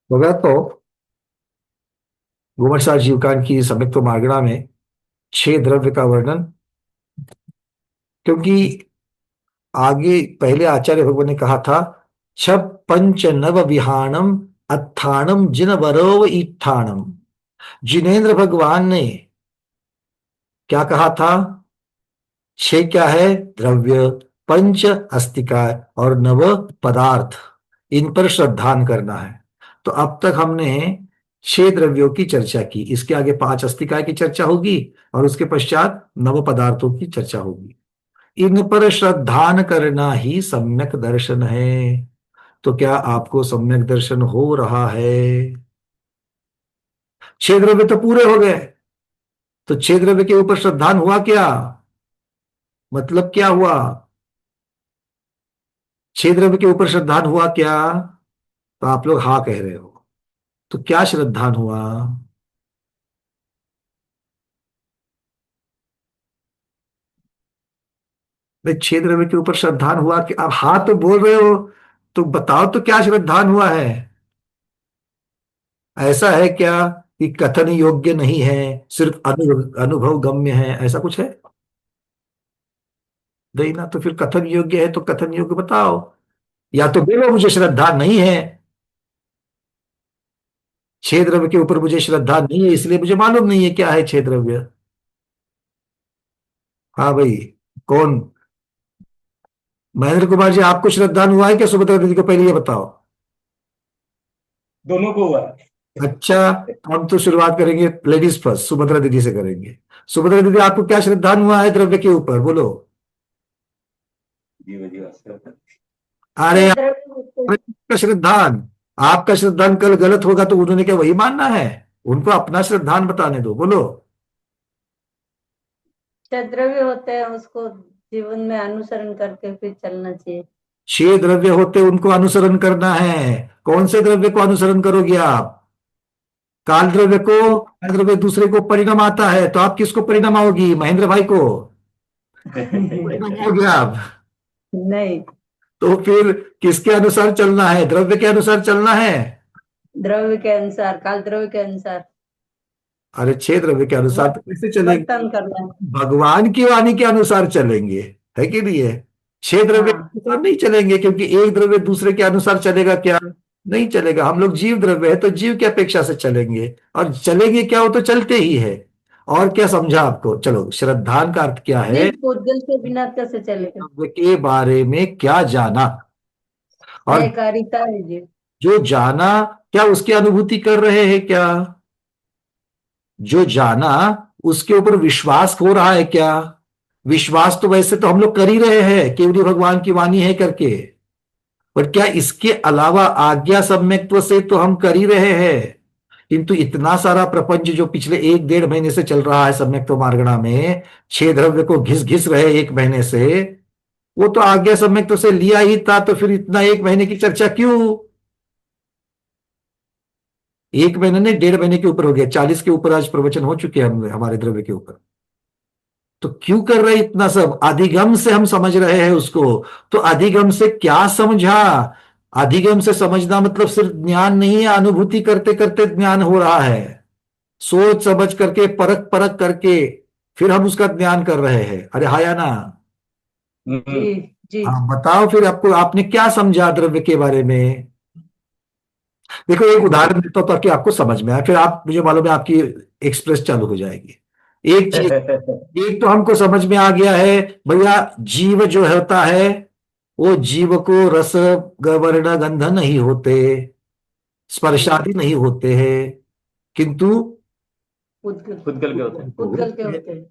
हो गया तो घुमटसार जीवकान की संयुक्त मार्गणा में 6 द्रव्य का वर्णन। क्योंकि आगे पहले आचार्य भगवान ने कहा था, छ पंच नव विहाणम अत्थाणम जिन वरोव ईठाणम। जिनेन्द्र भगवान ने क्या कहा था? 6 क्या है? द्रव्य, पंच अस्तिका और नव पदार्थ। इन पर श्रद्धान करना है। तो अब तक हमने 6 द्रव्यों की चर्चा की, इसके आगे 5 अस्तिकाएं की चर्चा होगी और उसके पश्चात नव पदार्थों की चर्चा होगी। इन पर श्रद्धान करना ही सम्यक दर्शन है। तो क्या आपको सम्यक दर्शन हो रहा है? 6 द्रव्य तो पूरे हो गए। तो 6 द्रव्य के ऊपर श्रद्धान हुआ क्या? मतलब क्या हुआ? 6 द्रव्य के ऊपर श्रद्धान हुआ क्या? तो आप लोग हाँ कह रहे हो। तो क्या श्रद्धान हुआ? भाई 6 द्रव्य के ऊपर श्रद्धान हुआ कि आप हाँ तो बोल रहे हो। तो बताओ तो क्या श्रद्धान हुआ है? ऐसा है क्या कि कथन योग्य नहीं है, सिर्फ अनुभव गम्य है, ऐसा कुछ है? नहीं ना। तो फिर कथन योग्य है तो कथन योग्य बताओ। या तो बोलो मुझे श्रद्धा नहीं है, 6 द्रव्य के ऊपर मुझे श्रद्धा नहीं है, इसलिए मुझे मालूम नहीं है क्या है 6 द्रव्य। हाँ भाई। कौन? महेंद्र कुमार जी, आपको श्रद्धान हुआ है क्या? सुभद्रा दीदी को पहले ये बताओ। दोनों को हुआ है। अच्छा। हम तो शुरुआत करेंगे लेडीज फर्स्ट, सुभद्रा दीदी से करेंगे। सुभद्रा दीदी, आपको क्या श्रद्धान हुआ है द्रव्य के ऊपर? बोलो। जी जी वास्तव। अरे छह द्रव्य होते हैं। आपका श्रद्धान, आपका श्रद्धान कल गलत होगा तो उन्होंने क्या वही मानना है? उनको अपना श्रद्धान बताने दो। बोलो। 6 द्रव्य होते हैं, उसको जीवन में अनुसरण करके फिर चलना चाहिए। 6 द्रव्य होते उनको अनुसरण करना है। कौन से द्रव्य को अनुसरण करोगे आप? काल द्रव्य को? काल द्रव्य दूसरे को परिणाम आता है, तो आप किसको परिणाम आओगी? महेंद्र भाई को परिणाम आओगे आप? नहीं, तो फिर किसके अनुसार चलना है? द्रव्य के अनुसार चलना है। द्रव्य के अनुसार, काल द्रव्य के अनुसार अरे 6 द्रव्य के अनुसार तो कैसे चलेंगे? वर्तन करना है। भगवान की वाणी के अनुसार चलेंगे, है कि नहीं है? 6 द्रव्य के हाँ, अनुसार नहीं चलेंगे, क्योंकि एक द्रव्य दूसरे के अनुसार चलेगा क्या? नहीं चलेगा। हम लोग जीव द्रव्य है तो जीव की अपेक्षा से चलेंगे, और चलेंगे क्या, वो तो चलते ही है। और क्या समझा आपको? चलो, श्रद्धान का अर्थ क्या है? नहीं पूजल के बिना कैसे चलेगा? द्रव्य के बारे में क्या जाना। और सहकारिता है जी। जो जाना, क्या उसकी अनुभूति कर रहे हैं क्या? जो जाना, उसके ऊपर विश्वास हो रहा है क्या? विश्वास तो वैसे तो हम लोग कर ही रहे हैं, केवली भगवान की वाणी है करके। पर क्या इसके अलावा आज्ञा सम्यक्त्व से तो हम कर ही रहे हैं। किंतु इतना सारा प्रपंच जो पिछले 1 1.5 महीने से चल रहा है सम्यक्त्व मार्गणा में, 6 द्रव्य को घिस घिस रहे 1 महीने से, वो तो आज्ञा सम्यक्त्व से लिया ही था। तो फिर इतना 1 महीने की चर्चा क्यों? 1 महीने ने 1.5 महीने के ऊपर हो गया, 40 के ऊपर आज प्रवचन हो चुके हैं हमारे द्रव्य के ऊपर। तो क्यों कर रहे हैं इतना सब? अधिगम से हम समझ रहे हैं उसको। तो अधिगम से क्या समझा? अधिगम से समझना मतलब सिर्फ ज्ञान नहीं है, अनुभूति करते करते ज्ञान हो रहा है। सोच समझ करके, परख परख करके फिर हम उसका ज्ञान कर रहे हैं। अरे हाँ या ना? जी जी। हाँ बताओ फिर, आपको आपने क्या समझा द्रव्य के बारे में? देखो, एक उदाहरण देता हूं ताकि आपको समझ में आए, फिर आप, मुझे मालूम है आपकी एक्सप्रेस चालू हो जाएगी। एक चीज, एक तो हमको समझ में आ गया है भैया, जीव जो होता है, वो जीव को रस वर्ण गंध नहीं होते, स्पर्शादि नहीं होते हैं, किंतु पूजगल, खुदगल के होते हैं। पूजगल के होते हैं।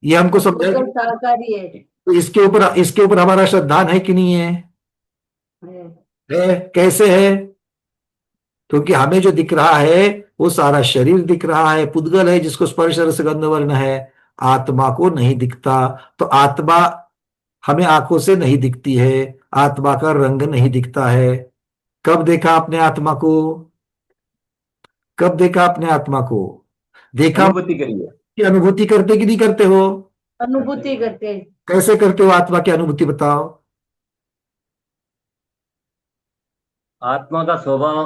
ये हमको समझा पूजगल कि शाकाहारी है। तो इसके ऊपर हमारा श्रद्धान है कि नहीं है? है। है। कैसे है? क्योंकि हमें जो दिख रहा है वो सारा शरीर दिख रहा है, पुद्गल है जिसको स्पर्श रस गंध वर्ण है। आत्मा को नहीं दिखता। तो आत्मा हमें आंखों से नहीं दिखती है, आत्मा का रंग नहीं दिखता है। कब देखा आपने आत्मा को? कब देखा आपने आत्मा को? देखा अनुभूति करिए। की अनुभूति करते कि नहीं करते हो? अनुभूति करके। कैसे करते हो आत्मा की अनुभूति, बताओ। आत्मा का स्वभाव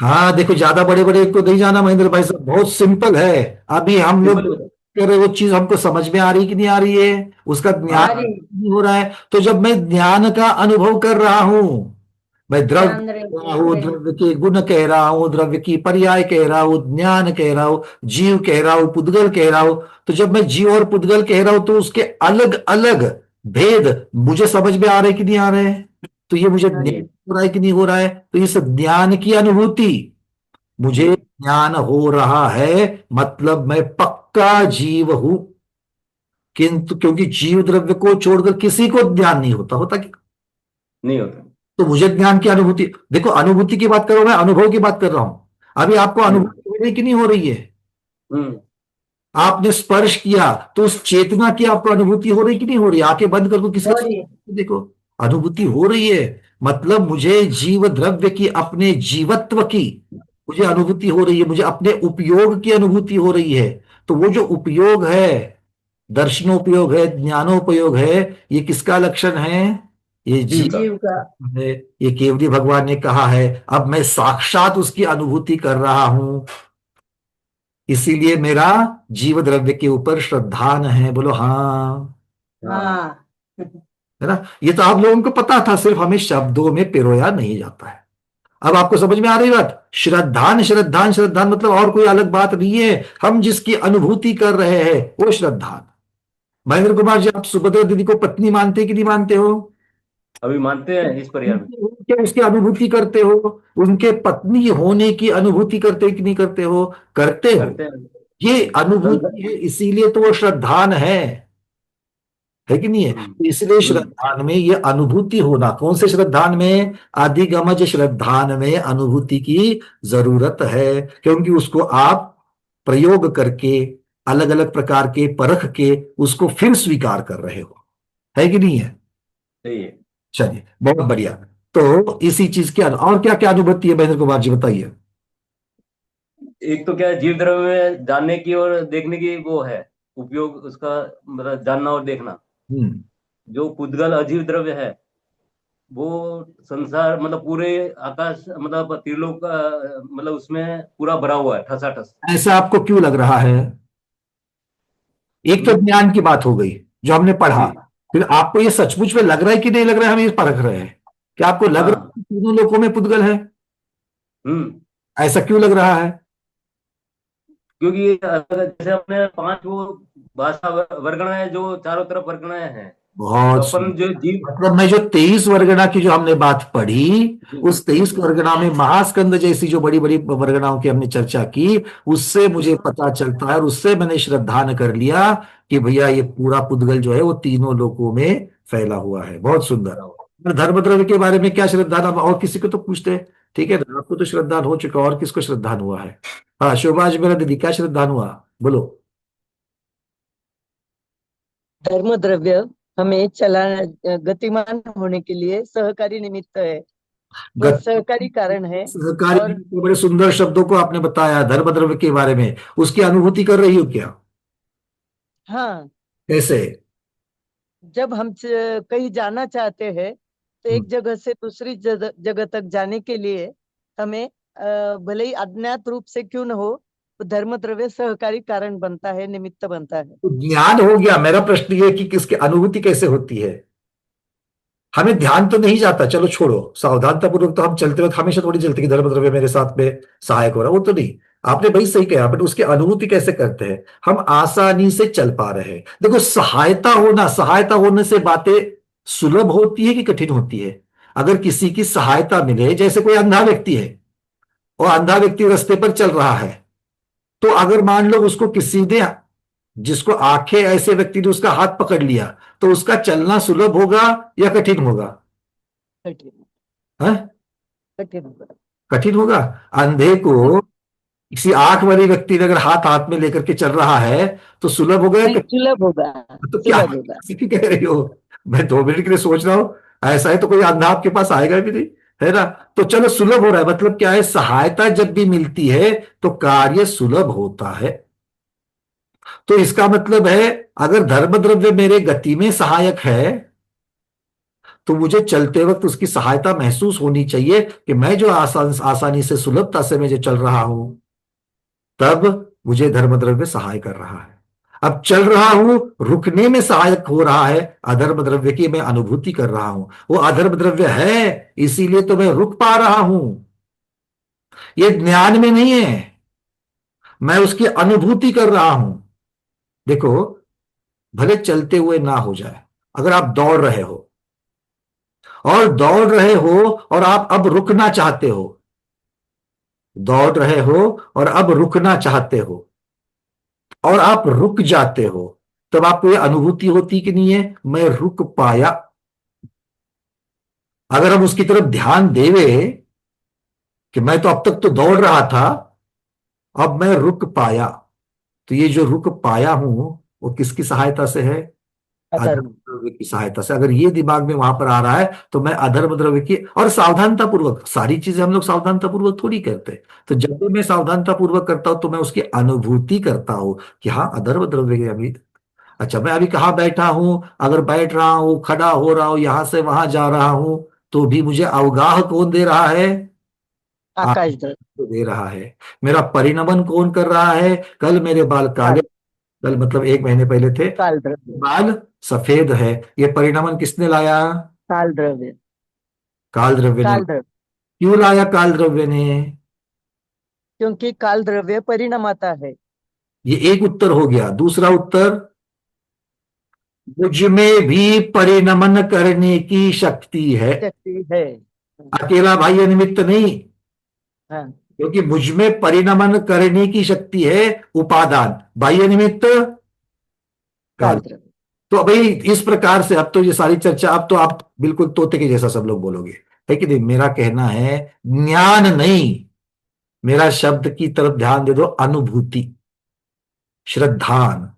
हाँ देखो, ज्यादा बड़े बड़े को नहीं जाना महेंद्र भाई साहब, बहुत सिंपल है। अभी हम लोग सिंपल है। कर रहे, वो चीज हमको समझ में आ रही कि नहीं आ रही है, उसका ज्ञान आ रही। नहीं हो रहा है। तो जब मैं ज्ञान का अनुभव कर रहा हूं, मैं द्रव्य जान रहे कह रहा देख हूँ, रहे। द्रव्य के गुण कह रहा हूँ, द्रव्य की पर्याय कह रहा हूँ, ज्ञान कह रहा हूँ, जीव कह रहा हूँ, पुद्गल कह रहा हूँ। तो जब मैं जीव और पुद्गल कह रहा हूं, तो उसके अलग अलग भेद मुझे समझ में आ रहे कि नहीं आ रहे हैं। तो ये मुझे आ रही ज्ञान है। हो रहा है कि नहीं हो रहा है। तो इस ज्ञान की अनुभूति, मुझे हम्म। ज्ञान हो रहा है, मतलब मैं पक्का जीव हूं। किंतु क्योंकि जीव द्रव्य को छोड़कर किसी को ज्ञान नहीं होता, होता क्या? नहीं होता। तो मुझे ज्ञान की अनुभूति, देखो अनुभूति की बात कर रहा हूं, मैं अनुभव की बात कर रहा हूं। अभी आपको हम्म। अनुभूति हो रही कि नहीं हो रही है? हम्म। आपने स्पर्श किया, तो उस चेतना की आपको अनुभूति हो रही कि नहीं हो रही? आंखें बंद कर दो, किसका हो रही है। देखो, अनुभूति हो रही है। मतलब मुझे जीव द्रव्य की, अपने जीवत्व की मुझे अनुभूति हो रही है, मुझे अपने उपयोग की अनुभूति हो रही है। तो वो जो उपयोग है, दर्शनोपयोग है, ज्ञानोपयोग है, ये किसका लक्षण है? ये जीव जीव का। जीव का। है। ये केवली भगवान ने कहा है। अब मैं साक्षात उसकी अनुभूति कर रहा हूं, इसीलिए मेरा जीव द्रव्य के ऊपर श्रद्धान है। बोलो हाँ। हाँ। है ना? ये तो आप लोगों को पता था, सिर्फ हमें शब्दों में पिरोया नहीं जाता है। अब आपको समझ में आ रही बात? श्रद्धान श्रद्धान श्रद्धान मतलब और कोई अलग बात नहीं है। हम जिसकी अनुभूति कर रहे हैं वो श्रद्धान। महेंद्र कुमार जी, आप सुभद्रा दीदी को पत्नी मानते कि नहीं मानते हो? अभी मानते हैं इस परिवार में। क्या उसकी अनुभूति करते हो? उनके पत्नी होने की अनुभूति करते कि नहीं करते हो? करते हो। करते हैं। ये अनुभूति संग- है, इसीलिए तो वो श्रद्धान है कि नहीं है? हम्म। तो इसलिए हम्म। श्रद्धान में ये अनुभूति होना, कौन से श्रद्धान में? अधिगमज श्रद्धान में अनुभूति की जरूरत है, क्योंकि उसको आप प्रयोग करके, अलग अलग प्रकार के परख के उसको फिर स्वीकार कर रहे हो। है कि नहीं है? सही है। चलिए, बहुत बढ़िया। तो इसी चीज की और क्या क्या अनुभूति है महेंद्र कुमार जी, बताइए। एक तो क्या है, जीव द्रव्य में जानने की और देखने की वो है उपयोग उसका, मतलब जानना और देखना। हम्म। जो पुद्गल अजीव द्रव्य है वो संसार मतलब पूरे आकाश मतलब त्रिलोक मतलब उसमें पूरा भरा हुआ है ठसाठस। ऐसा आपको क्यों लग रहा है? एक तो हम्म। ज्ञान की बात हो गई, जो हमने पढ़ा। जी। फिर आपको ये सचमुच में लग रहा है कि नहीं लग रहा है, हम ये परख रहे हैं। क्या आपको लग रहा है हाँ। कि तीनों लोकों में पुद्गल है? हम्म। ऐसा क्यों लग रहा है? क्योंकि ये जैसे अपने पांच वो भाषा वर्गणाएं जो चारों तरफ वर्गणाएं हैं। तो बहुत अपन जो सुंदर। जीव। मतलब मैं जो 23 वर्गणा की जो हमने बात पढ़ी, जी। उस 23 वर्गणा में महास्कंद जैसी जो बड़ी बड़ी वर्गणाओं की हमने चर्चा की, उससे मुझे पता चलता है, और उससे मैंने श्रद्धान कर लिया कि भैया ये पूरा पुद्गल जो है वो तीनों लोकों में फैला हुआ है। बहुत सुंदर। और धर्मद्रव्य के बारे में क्या श्रद्धान, अब और किसी को तो पूछते हैं। ठीक है, आपको तो श्रद्धान हो चुका, और किसको श्रद्धान हुआ है? हाँ शोभा, आज मेरा दीदी क्या श्रद्धान हुआ? बोलो। धर्म द्रव्य हमें गतिमान होने के लिए सहकारी निमित्त है, वो गति, सहकारी कारण है। सहकारी और निमित्त, बड़े सुंदर शब्दों को आपने बताया धर्मद्रव्य के बारे में। उसकी अनुभूति कर रही हो क्या? हाँ, कैसे? जब हम कहीं जाना चाहते हैं तो हम्म। एक जगह से दूसरी जगह तक जाने के लिए हमें भले ही अज्ञात रूप से क्यों न हो, तो धर्म द्रव्य सहकारी कारण बनता है, निमित्त बनता है। तो ज्ञान हो गया, मेरा प्रश्न ये है कि किसकी अनुभूति कैसे होती है? हमें ध्यान तो नहीं जाता, चलो छोड़ो, सावधानता पूर्वक तो हम चलते वक्त हमेशा थोड़ी चलते कि धर्मद्रव्य मेरे साथ में सहायक हो रहा, वो तो नहीं। आपने भाई सही कहा, बट उसकी अनुभूति कैसे करते हैं? हम आसानी से चल पा रहे हैं। देखो, सहायता होने से बातें सुलभ होती है कि कठिन होती है? अगर किसी की सहायता मिले, जैसे कोई अंधा व्यक्ति है, और अंधा व्यक्ति रास्ते पर चल रहा है, तो अगर मान लो उसको किसी ने, जिसको आंखें, ऐसे व्यक्ति ने उसका हाथ पकड़ लिया, तो उसका चलना सुलभ होगा या कठिन होगा? कठिन। है? कठिन होगा। कठिन होगा। अंधे को किसी आंख वाले व्यक्ति ने अगर हाथ हाथ में लेकर के चल रहा है, तो सुलभ होगा या नहीं, कठिन? सुलभ होगा। तो क्या सुलभ होगा। किसी कह रही हो? मैं 2 मिनट के लिए सोच रहा हूं, ऐसा है तो कोई अंधा आपके पास आएगा भी नहीं। है ना? तो चलो, सुलभ हो रहा है मतलब क्या है? सहायता जब भी मिलती है तो कार्य सुलभ होता है। तो इसका मतलब है, अगर धर्म द्रव्य मेरे गति में सहायक है, तो मुझे चलते वक्त उसकी सहायता महसूस होनी चाहिए कि मैं जो आसानी से सुलभता से मैं जो चल रहा हूं, तब मुझे धर्म द्रव्य सहाय कर रहा है। अब चल रहा हूं, रुकने में सहायक हो रहा है अधर्म द्रव्य की, मैं अनुभूति कर रहा हूं। वो अधर्म द्रव्य है, इसीलिए तो मैं रुक पा रहा हूं। ये ज्ञान में नहीं है, मैं उसकी अनुभूति कर रहा हूं। देखो, भले चलते हुए ना हो जाए, अगर आप दौड़ रहे हो और दौड़ रहे हो और आप अब रुकना चाहते हो, दौड़ रहे हो और अब रुकना चाहते हो और आप रुक जाते हो, तब आपको ये अनुभूति होती कि नहीं है, मैं रुक पाया। अगर हम उसकी तरफ ध्यान देवे कि मैं तो अब तक तो दौड़ रहा था, अब मैं रुक पाया, तो ये जो रुक पाया हूं वो किसकी सहायता से है? अधर्म अधर्म। द्रव्य की सहायता से। अगर ये दिमाग में वहां पर आ रहा है तो मैं अधर्म द्रव्य की, और सावधानता पूर्वक सारी चीजें हम लोग सावधानता पूर्वक थोड़ी करते हैं। तो जब भी मैं सावधानता पूर्वक करता हूं तो मैं उसकी अनुभूति करता हूं कि हाँ, अधर्म द्रव्य की अभी। अच्छा, मैं अभी कहाँ बैठा हूं, अगर बैठ रहा हूं, खड़ा हो रहा हूं, यहां से वहां जा रहा हूं, तो भी मुझे अवगाह कौन दे रहा है? आकाश द्रव्य। तो दे रहा है। मेरा परिणमन कौन कर रहा है? कल मेरे बाल काले, काल कल मतलब 1 महीने पहले थे, काल द्रव्य। बाल सफेद है। ये परिणमन किसने लाया? काल द्रव्य। काल द्रव्य ने। काल द्रव्य। क्यों लाया काल द्रव्य ने? क्योंकि काल द्रव्य परिणमाता है। ये एक उत्तर हो गया। दूसरा उत्तर, मुझ में भी परिणमन करने की शक्ति है, शक्ति है। अकेला बाह्य निमित्त नहीं। हाँ। क्योंकि मुझ में परिणमन करने की शक्ति है, उपादान, बाह्य निमित्त काल। काल द्रव्य। तो भाई इस प्रकार से अब तो ये सारी चर्चा, अब तो आप बिल्कुल तोते के जैसा सब लोग बोलोगे, है कि नहीं? मेरा कहना है ज्ञान नहीं, मेरा शब्द की तरफ ध्यान दे दो, अनुभूति, श्रद्धान।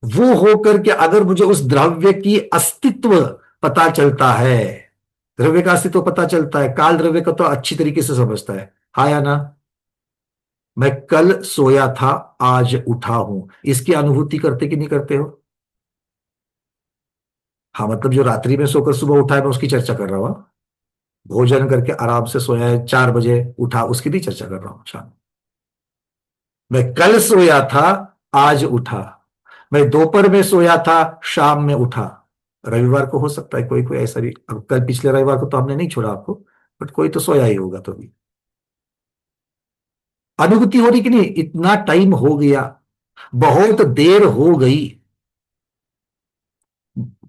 वो होकर के अगर मुझे उस द्रव्य की अस्तित्व पता चलता है, द्रव्य का अस्तित्व पता चलता है, काल द्रव्य का तो अच्छी तरीके से समझता है, हाँ या ना? मैं कल सोया था, आज उठा हूं, इसकी अनुभूति करते कि नहीं करते हो? हाँ, मतलब जो रात्रि में सोकर सुबह उठा है, मैं उसकी चर्चा कर रहा हूं। भोजन करके आराम से सोया है, 4 बजे उठा, उसकी नहीं चर्चा कर रहा हूं। शाम, मैं कल सोया था, आज उठा। मैं दोपहर में सोया था, शाम में उठा। रविवार को हो सकता है कोई कोई ऐसा भी, अब कल पिछले रविवार को तो हमने नहीं छोड़ा आपको, बट कोई तो सोया ही होगा। तो भी अनुभूति हो रही कि नहीं? इतना टाइम हो गया, बहुत देर हो गई,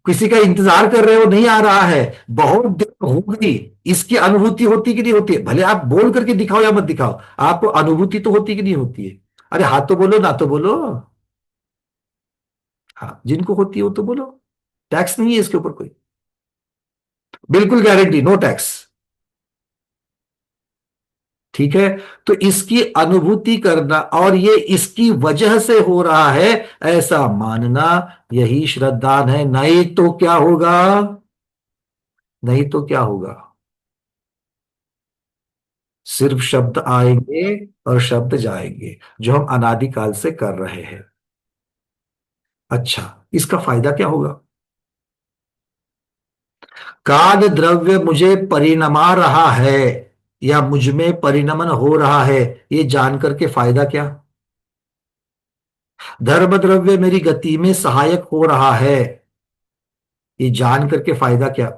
किसी का इंतजार कर रहे हो, नहीं आ रहा है, बहुत देर हो गई, इसकी अनुभूति होती कि नहीं होती है? भले आप बोल करके दिखाओ या मत दिखाओ, आपको अनुभूति तो होती कि नहीं होती है? अरे हाँ तो बोलो, ना तो बोलो। हाँ, जिनको होती है वो तो बोलो, टैक्स नहीं है इसके ऊपर कोई, बिल्कुल गारंटी, नो टैक्स। ठीक है, तो इसकी अनुभूति करना और ये इसकी वजह से हो रहा है ऐसा मानना, यही श्रद्धान है। नहीं तो क्या होगा? नहीं तो क्या होगा? सिर्फ शब्द आएंगे और शब्द जाएंगे, जो हम अनादिकाल से कर रहे हैं। अच्छा, इसका फायदा क्या होगा? काल द्रव्य मुझे परिणमा रहा है या मुझ में परिणमन हो रहा है, ये जान करके फायदा क्या? धर्म द्रव्य मेरी गति में सहायक हो रहा है, ये जान करके फायदा क्या?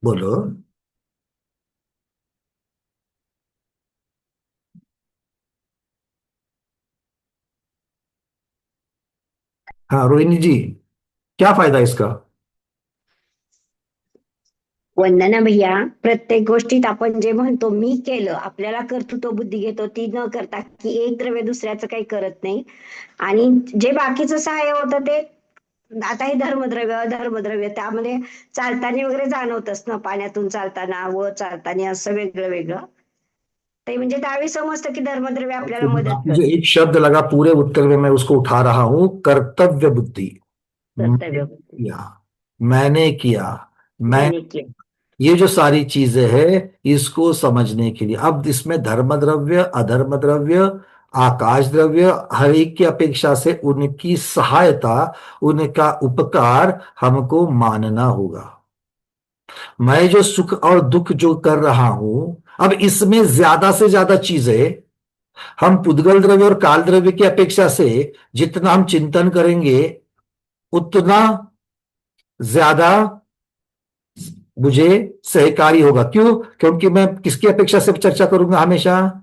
बोलो। हाँ रोहिणी जी, क्या फायदा इसका? वंदना भैया, प्रत्येक गोष्टीत आपण जे म्हणतो मी केलं, आपल्याला कर्तृत्व बुद्धी घेतो ती न करता की एक द्रव्य दुसऱ्याचं काही करत नाही. आणि जे बाकीचं सहाय्य होतं ते आता हे धर्मद्रव्य अधर्मद्रव्य त्यामध्ये चालताना वगैरे जाणवतच ना, पाण्यातून चालताना व चालताना असं वेगळं वेगळं. ते म्हणजे त्यावेळी समजतं की धर्मद्रव्य आपल्याला मदत जो करते. एक शब्द लगा पूरे उत्तर में, मैं उसको उठा रहा हूं, कर्तव्य बुद्धि। मैंने कर्तव्य बुद्धी किया, मैंने किया, मैं, मैंने किया. ये जो सारी चीजें हैं, इसको समझने के लिए अब इसमें धर्म द्रव्य, अधर्म द्रव्य, आकाश द्रव्य हर एक की अपेक्षा से उनकी सहायता, उनका उपकार हमको मानना होगा। मैं जो सुख और दुख जो कर रहा हूं, अब इसमें ज्यादा से ज्यादा चीजें हम पुद्गल द्रव्य और काल द्रव्य की अपेक्षा से जितना हम चिंतन करेंगे उतना ज्यादा मुझे सहकारी होगा। क्यों? क्योंकि मैं किसकी अपेक्षा से चर्चा करूंगा हमेशा?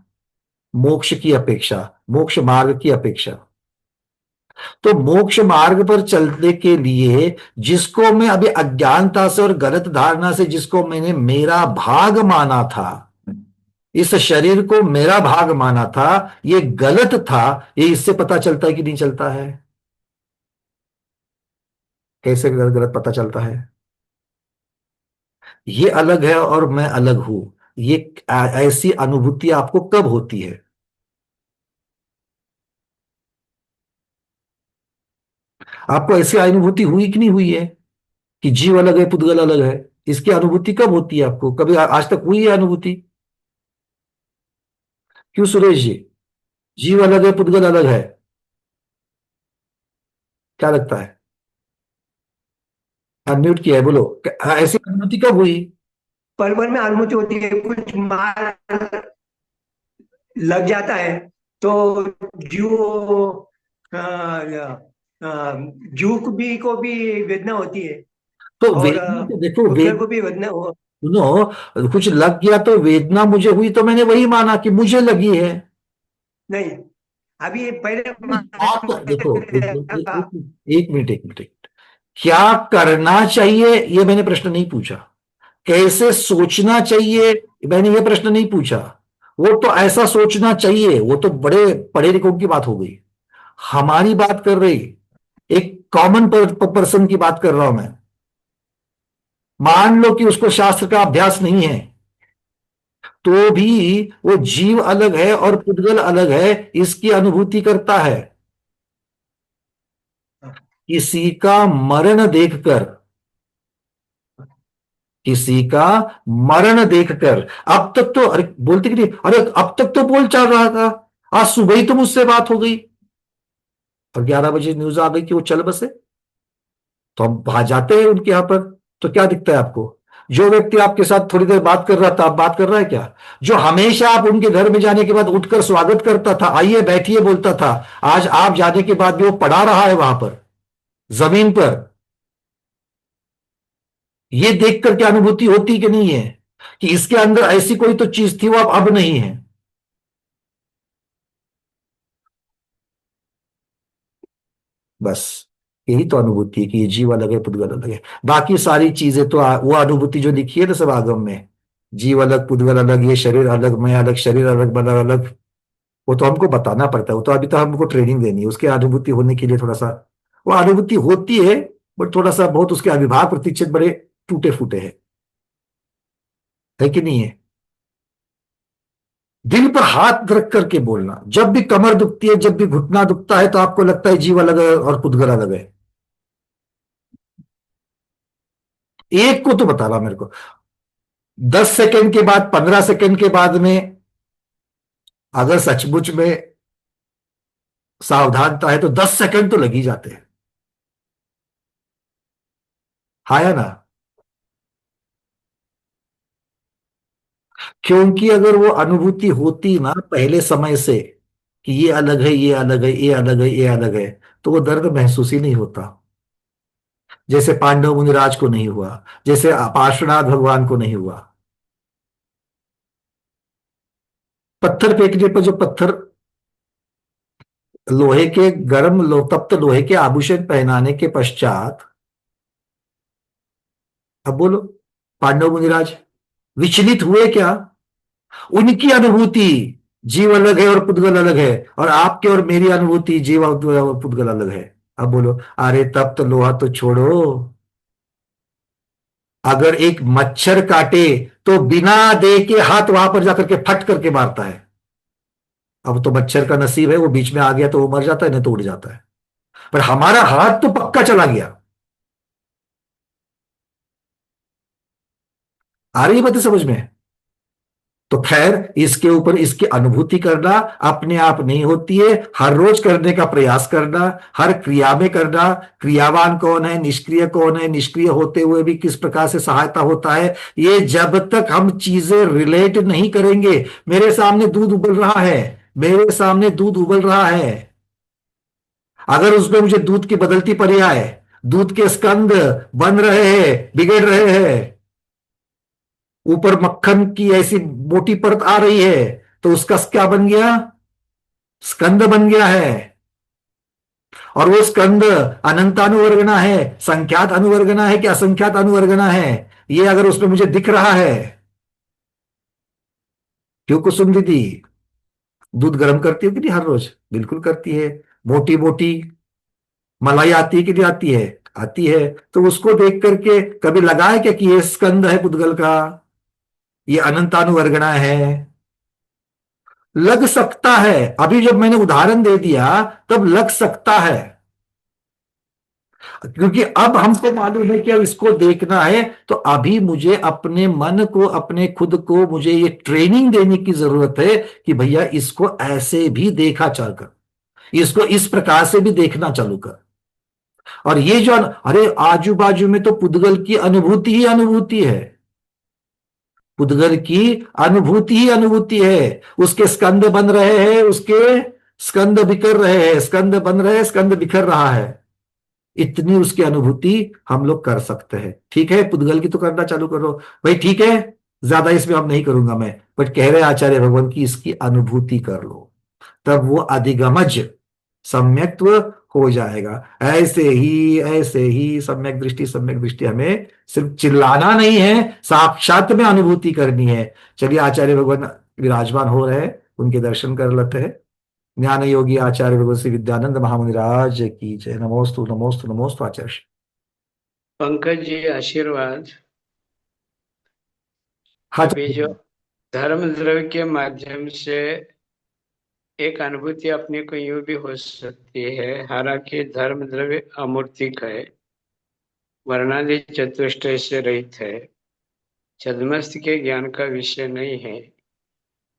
मोक्ष की अपेक्षा, मोक्ष मार्ग की अपेक्षा। तो मोक्ष मार्ग पर चलने के लिए जिसको मैं अभी अज्ञानता से और गलत धारणा से जिसको मैंने मेरा भाग माना था, इस शरीर को मेरा भाग माना था, ये गलत था। ये इससे पता चलता है कि नहीं चलता है? कैसे गलत गलत पता चलता है? ये अलग है और मैं अलग हूं। ये ऐसी अनुभूति आपको कब होती है? आपको ऐसी अनुभूति हुई कि नहीं हुई है कि जीव अलग है पुद्गल अलग है? इसकी अनुभूति कब होती है आपको? कभी आज तक हुई है अनुभूति? क्यों सुरेश जी? जीव अलग है पुद्गल अलग है, क्या लगता है? अनम्यूट किया है, बोलो। ऐसी अनुभूति कब हुई? पल भर में अनुभूति होती है, कुछ मार लग जाता है तो जीव को भी वेदना होती है, तो और वेदना तो देखो, पुद्गल को भी वेदना हो। सुनो, कुछ लग गया तो वेदना मुझे हुई तो मैंने वही माना कि मुझे लगी है। नहीं, अभी पहले आप देखो, एक मिनट एक मिनट। क्या करना चाहिए ये मैंने प्रश्न नहीं पूछा। कैसे सोचना चाहिए मैंने ये प्रश्न नहीं पूछा। वो तो ऐसा सोचना चाहिए, वो तो बड़े पढ़े लिखों की बात हो गई। हमारी बात कर रही, एक कॉमन पर्सन की बात कर रहा हूं मैं। मान लो कि उसको शास्त्र का अभ्यास नहीं है, तो भी वो जीव अलग है और पुद्गल अलग है, इसकी अनुभूति करता है। किसी का मरण देखकर, किसी का मरण देखकर, अब तक तो अरे बोलते कि नहीं, अरे अब तक तो बोल चल रहा था, आज सुबह ही तो मुझसे बात हो गई और 11 बजे न्यूज आ गई कि वो चल बसे। तो हम वहां जाते हैं उनके यहां पर, तो क्या दिखता है आपको? जो व्यक्ति आपके साथ थोड़ी देर बात कर रहा था, अब बात कर रहा है क्या? जो हमेशा आप उनके घर में जाने के बाद उठकर स्वागत करता था, आइए बैठिए बोलता था, आज आप जाने के बाद भी वो पड़ा रहा है वहां पर जमीन पर। ये देख करके अनुभूति होती कि नहीं है कि इसके अंदर ऐसी कोई तो चीज थी, वो अब नहीं है? बस यही तो अनुभूति है कि ये जीव अलग है पुद्गल अलग है। बाकी सारी चीजें तो वो अनुभूति जो लिखी है ना सब आगम में, जीव अलग पुद्गल अलग, ये शरीर अलग मैं अलग, शरीर अलग बना अलग, वो तो हमको बताना पड़ता है। वो तो अभी तो हमको ट्रेनिंग देनी है उसकी अनुभूति होने के लिए। थोड़ा सा वो अनुभूति होती है, बट थोड़ा सा बहुत उसके अविभाग प्रतिच्छेद बड़े टूटे फूटे हैं, है कि नहीं है? दिल पर हाथ रख करके बोलना। जब भी कमर दुखती है, जब भी घुटना दुखता है, तो आपको लगता है जीव अलग है और पुद्गल अलग है। एक को तो बता रहा मेरे को, 10 सेकंड के बाद, 15 सेकंड के बाद में अगर सचमुच में सावधानता है तो 10 सेकंड तो लग ही जाते हैं। हाँ या ना? क्योंकि अगर वो अनुभूति होती ना पहले समय से कि ये अलग है, ये अलग है, ये अलग है, ये अलग है, तो वो दर्द महसूस ही नहीं होता। जैसे पांडव मुनिराज को नहीं हुआ, जैसे पार्श्वनाथ भगवान को नहीं हुआ। पत्थर फेंकने पर जो पत्थर, लोहे के गर्म तप्त लोहे के आभूषण पहनाने के पश्चात, अब बोलो, पांडव मुनिराज विचलित हुए क्या? उनकी अनुभूति जीव अलग है और पुद्गल अलग है, और आपके और मेरी अनुभूति जीव और पुद्गल अलग है। अब बोलो, अरे तब तो लोहा तो छोड़ो, अगर एक मच्छर काटे तो बिना दे के हाथ वहां पर जाकर के फट करके मारता है। अब तो मच्छर का नसीब है, वो बीच में आ गया तो वो मर जाता है, नहीं तो उड़ जाता है। पर हमारा हाथ तो पक्का चला गया। आ रही है बात समझ में? तो खैर, इसके ऊपर इसकी अनुभूति करना अपने आप नहीं होती है, हर रोज करने का प्रयास करना, हर क्रिया में करना, क्रियावान कौन है, निष्क्रिय कौन है, निष्क्रिय होते हुए भी किस प्रकार से सहायता होता है, ये जब तक हम चीजें रिलेट नहीं करेंगे। मेरे सामने दूध उबल रहा है, मेरे सामने दूध उबल रहा है, अगर उसमें मुझे दूध की बदलती पर्याय, दूध के स्कंद बन रहे हैं, बिगड़ रहे हैं, ऊपर मक्खन की ऐसी मोटी परत आ रही है, तो उसका क्या बन गया, स्कंद बन गया है। और वो स्कंद अनंतानुवर्गना है, संख्यात अनुवर्गना है कि असंख्यात अनुवर्गना है, ये अगर उसमें मुझे दिख रहा है। क्यों कुसुम दीदी, दूध गर्म करती हो कि नहीं हर रोज? बिल्कुल करती है। मोटी मोटी मलाई आती है कि नहीं आती है? आती है। तो उसको देख करके कभी लगा है क्या कि ये स्कंद है पुद्गल का, ये अनंतानुवर्गना है? लग सकता है, अभी जब मैंने उदाहरण दे दिया तब लग सकता है, क्योंकि अब हमको मालूम है कि अब इसको देखना है, तो अभी मुझे अपने मन को, अपने खुद को मुझे ये ट्रेनिंग देने की जरूरत है कि भैया इसको ऐसे भी देखा चलकर, इसको इस प्रकार से भी देखना चालू कर। और ये जो अरे आजू बाजू में तो पुद्गल की अनुभूति ही अनुभूति है, पुद्गल की अनुभूति ही अनुभूति है। उसके स्कंद बन रहे हैं, उसके स्कंद बिखर रहे हैं, स्कंद बन रहे हैं, स्कंद बिखर रहा है, इतनी उसकी अनुभूति हम लोग कर सकते हैं। ठीक है, पुद्गल की तो करना चालू करो भाई, ठीक है, ज्यादा इसमें अब नहीं करूंगा मैं, बट कह रहे आचार्य भगवान की इसकी अनुभूति कर लो, तब वो अधिगमज सम्यक्त्व हो जाएगा। ऐसे ही सम्यक दृष्टि हमें सिर्फ चिल्लाना नहीं है, साक्षात में अनुभूति करनी है। चलिए, आचार्य भगवान विराजमान हो रहे हैं, उनके दर्शन कर लेते हैं। ज्ञान योगी आचार्य भगवत श्री विद्यानंद महामुनिराज की जय। नमोस्तु नमोस्तु नमोस्तु आचार्य। पंकज जी आशीर्वाद। हाँ अभी जो धर्म द्रव्य के माध्यम से एक अनुभूति अपने को यूं भी हो सकती है, हालांकि धर्म द्रव्य अमूर्तिक है, वर्णादि चतुष्टय से रहित है, छद्मस्त के ज्ञान का विषय नहीं है,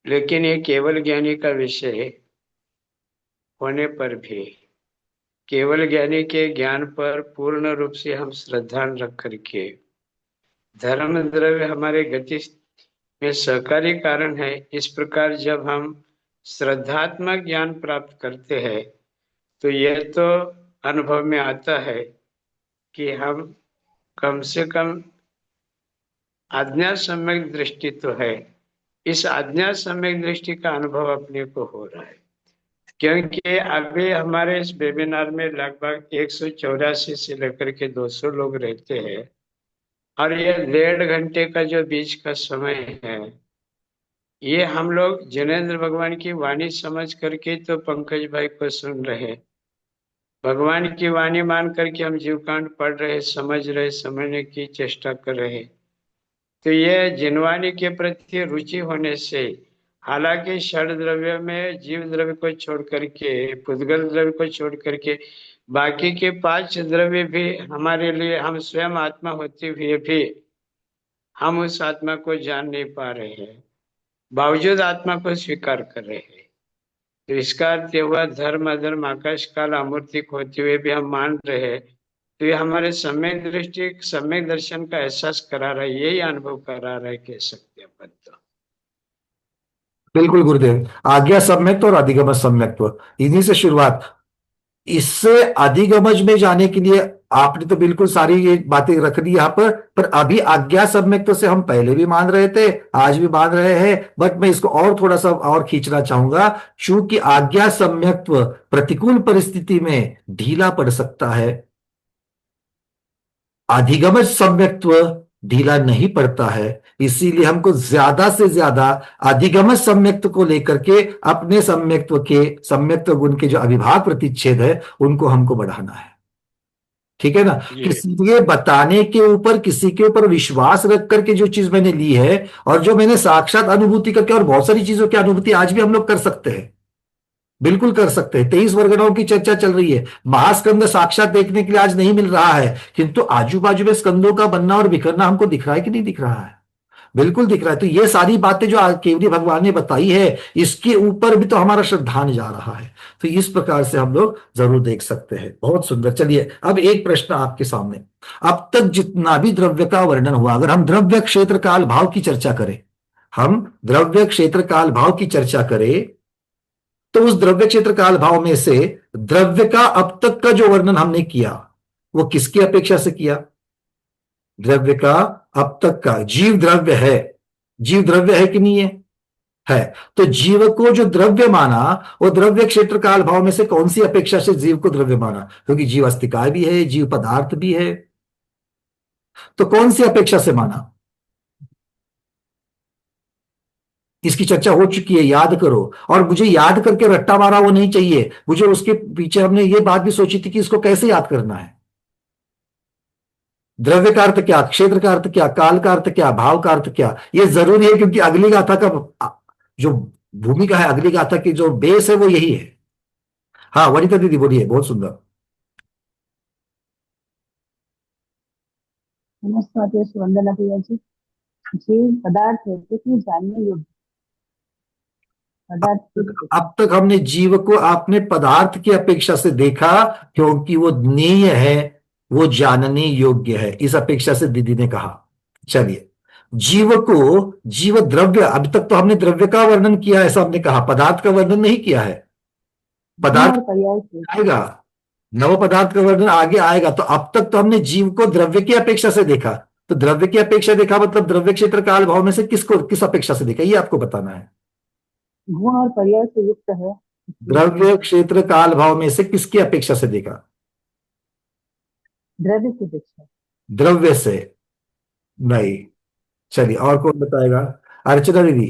लेकिन ये केवल ज्ञानी का विषय होने पर भी केवल ज्ञानी के ज्ञान पर पूर्ण रूप से हम श्रद्धा रख करके धर्म द्रव्य हमारे गति में सहकारी कारण है, इस प्रकार जब हम श्रद्धात्मक ज्ञान प्राप्त करते हैं तो यह तो अनुभव में आता है कि हम कम से कम आज्ञा सम्यक दृष्टि तो है, इस आज्ञा सम्यक दृष्टि का अनुभव अपने को हो रहा है। क्योंकि अभी हमारे इस वेबिनार में लगभग 184 से लेकर के 200 लोग रहते हैं, और ये 1.5 घंटे का जो बीच का समय है, ये हम लोग जिनेंद्र भगवान की वाणी समझ करके तो पंकज भाई को सुन रहे, भगवान की वाणी मान करके हम जीवकांड पढ़ रहे, समझ रहे, समझने की चेष्टा कर रहे। तो ये जिनवाणी के प्रति रुचि होने से, हालांकि षड द्रव्य में जीव द्रव्य को छोड़ करके, पुद्गल द्रव्य को छोड़ करके बाकी के 5 द्रव्य भी हमारे लिए, हम स्वयं आत्मा होते हुए भी हम उस आत्मा को जान नहीं पा रहे हैं, बावजूद आत्मा को स्वीकार कर रहे हैं। तो इसका अर्थ हुआ धर्म अधर्म आकाश काल अमूर्तिक होते हुए भी हम मान रहे हैं, तो ये हमारे सम्यक दृष्टि, सम्यक दर्शन का एहसास करा रहा है, यही अनुभव करा रहा है, कह सकते हैं अपन तो। बिल्कुल गुरुदेव, आज्ञा सम्यक्त्व और अधिगमज सम्यक्त्व, इन्हीं से शुरुआत। इससे अधिगमज में जाने के लिए आपने तो बिल्कुल सारी ये बातें रख दी यहाँ पर अभी आज्ञा सम्यक्त्व से हम पहले भी मान रहे थे, आज भी मान रहे हैं, बट मैं इसको और थोड़ा सा और खींचना चाहूंगा। चूंकि आज्ञा सम्यक्त्व प्रतिकूल परिस्थिति में ढीला पड़ सकता है, अधिगमज सम्यक्त्व ढीला नहीं पड़ता है, इसीलिए हमको ज्यादा से ज्यादा अधिगमज सम्यक्त्व को लेकर के अपने सम्यक्त्व गुण के जो अविभाग प्रतिच्छेद है उनको हमको बढ़ाना है। ठीक है ना? किसी के बताने के ऊपर, किसी के ऊपर विश्वास रख करके जो चीज मैंने ली है और जो मैंने साक्षात अनुभूति करके, और बहुत सारी चीजों की अनुभूति आज भी हम लोग कर सकते हैं, बिल्कुल कर सकते हैं। 23 वर्गणाओं की चर्चा चल रही है, महास्कंद साक्षात देखने के लिए आज नहीं मिल रहा है, किंतु आजू बाजू में स्कंदों का बनना और बिखरना हमको दिख रहा है कि नहीं दिख रहा है? बिल्कुल दिख रहा है। तो ये सारी बातें जो केवली भगवान ने बताई है, इसके ऊपर भी तो हमारा श्रद्धांजलि जा रहा है। तो इस प्रकार से हम लोग जरूर देख सकते हैं। बहुत सुंदर। चलिए अब एक प्रश्न आपके सामने। अब तक जितना भी द्रव्य का वर्णन हुआ, अगर हम द्रव्य क्षेत्र काल भाव की चर्चा करें, हम द्रव्य क्षेत्र काल भाव की चर्चा करें, तो उस द्रव्य क्षेत्र काल भाव में से द्रव्य का अब तक का जो वर्णन हमने किया, वो किसकी अपेक्षा से किया? द्रव्य का अब तक का। जीव द्रव्य है, जीव द्रव्य है कि नहीं है? है। तो जीव को जो द्रव्य माना, वो द्रव्य क्षेत्र काल भाव में से कौन सी अपेक्षा से जीव को द्रव्य माना? क्योंकि जीव अस्तिकाय भी है, जीव पदार्थ भी है, तो कौन सी अपेक्षा से माना? इसकी चर्चा हो चुकी है, याद करो। और मुझे याद करके रट्टा मारा वो नहीं चाहिए, मुझे उसके पीछे हमने ये बात भी सोची थी कि इसको कैसे याद करना है। द्रव्य का अर्थ क्या, क्षेत्र का अर्थ क्या, काल का अर्थ क्या, भाव का अर्थ क्या, ये जरूरी है, क्योंकि अगली गाथा का जो भूमिका है, अगली गाथा की जो बेस है वो यही है। हाँ वनिता दीदी बोलिए, बहुत सुंदर। नमस्ते वंदना भैया जी। जीव पदार्थ है लेकिन जानने योग्य पदार्थ। अब तक हमने जीव को आपने पदार्थ की अपेक्षा से देखा, क्योंकि वो ज्ञेय है, वो जानने योग्य है, इस अपेक्षा से दीदी ने कहा। चलिए, जीव को, जीव द्रव्य, अभी तक तो हमने द्रव्य का वर्णन किया है, ऐसा हमने कहा, पदार्थ का वर्णन नहीं किया है। पदार्थ आएगा, नव पदार्थ का वर्णन आगे आएगा। तो अब तक तो हमने जीव को द्रव्य की अपेक्षा से देखा। तो द्रव्य की अपेक्षा देखा मतलब द्रव्य क्षेत्र काल भाव में से किसको, किस अपेक्षा से देखा, ये आपको बताना है। गुण और पर्याय से युक्त है। द्रव्य क्षेत्र काल भाव में से किसकी अपेक्षा से देखा? द्रव्य की अपेक्षा। द्रव्य से नहीं। चलिए और कौन बताएगा? अर्चना दीदी।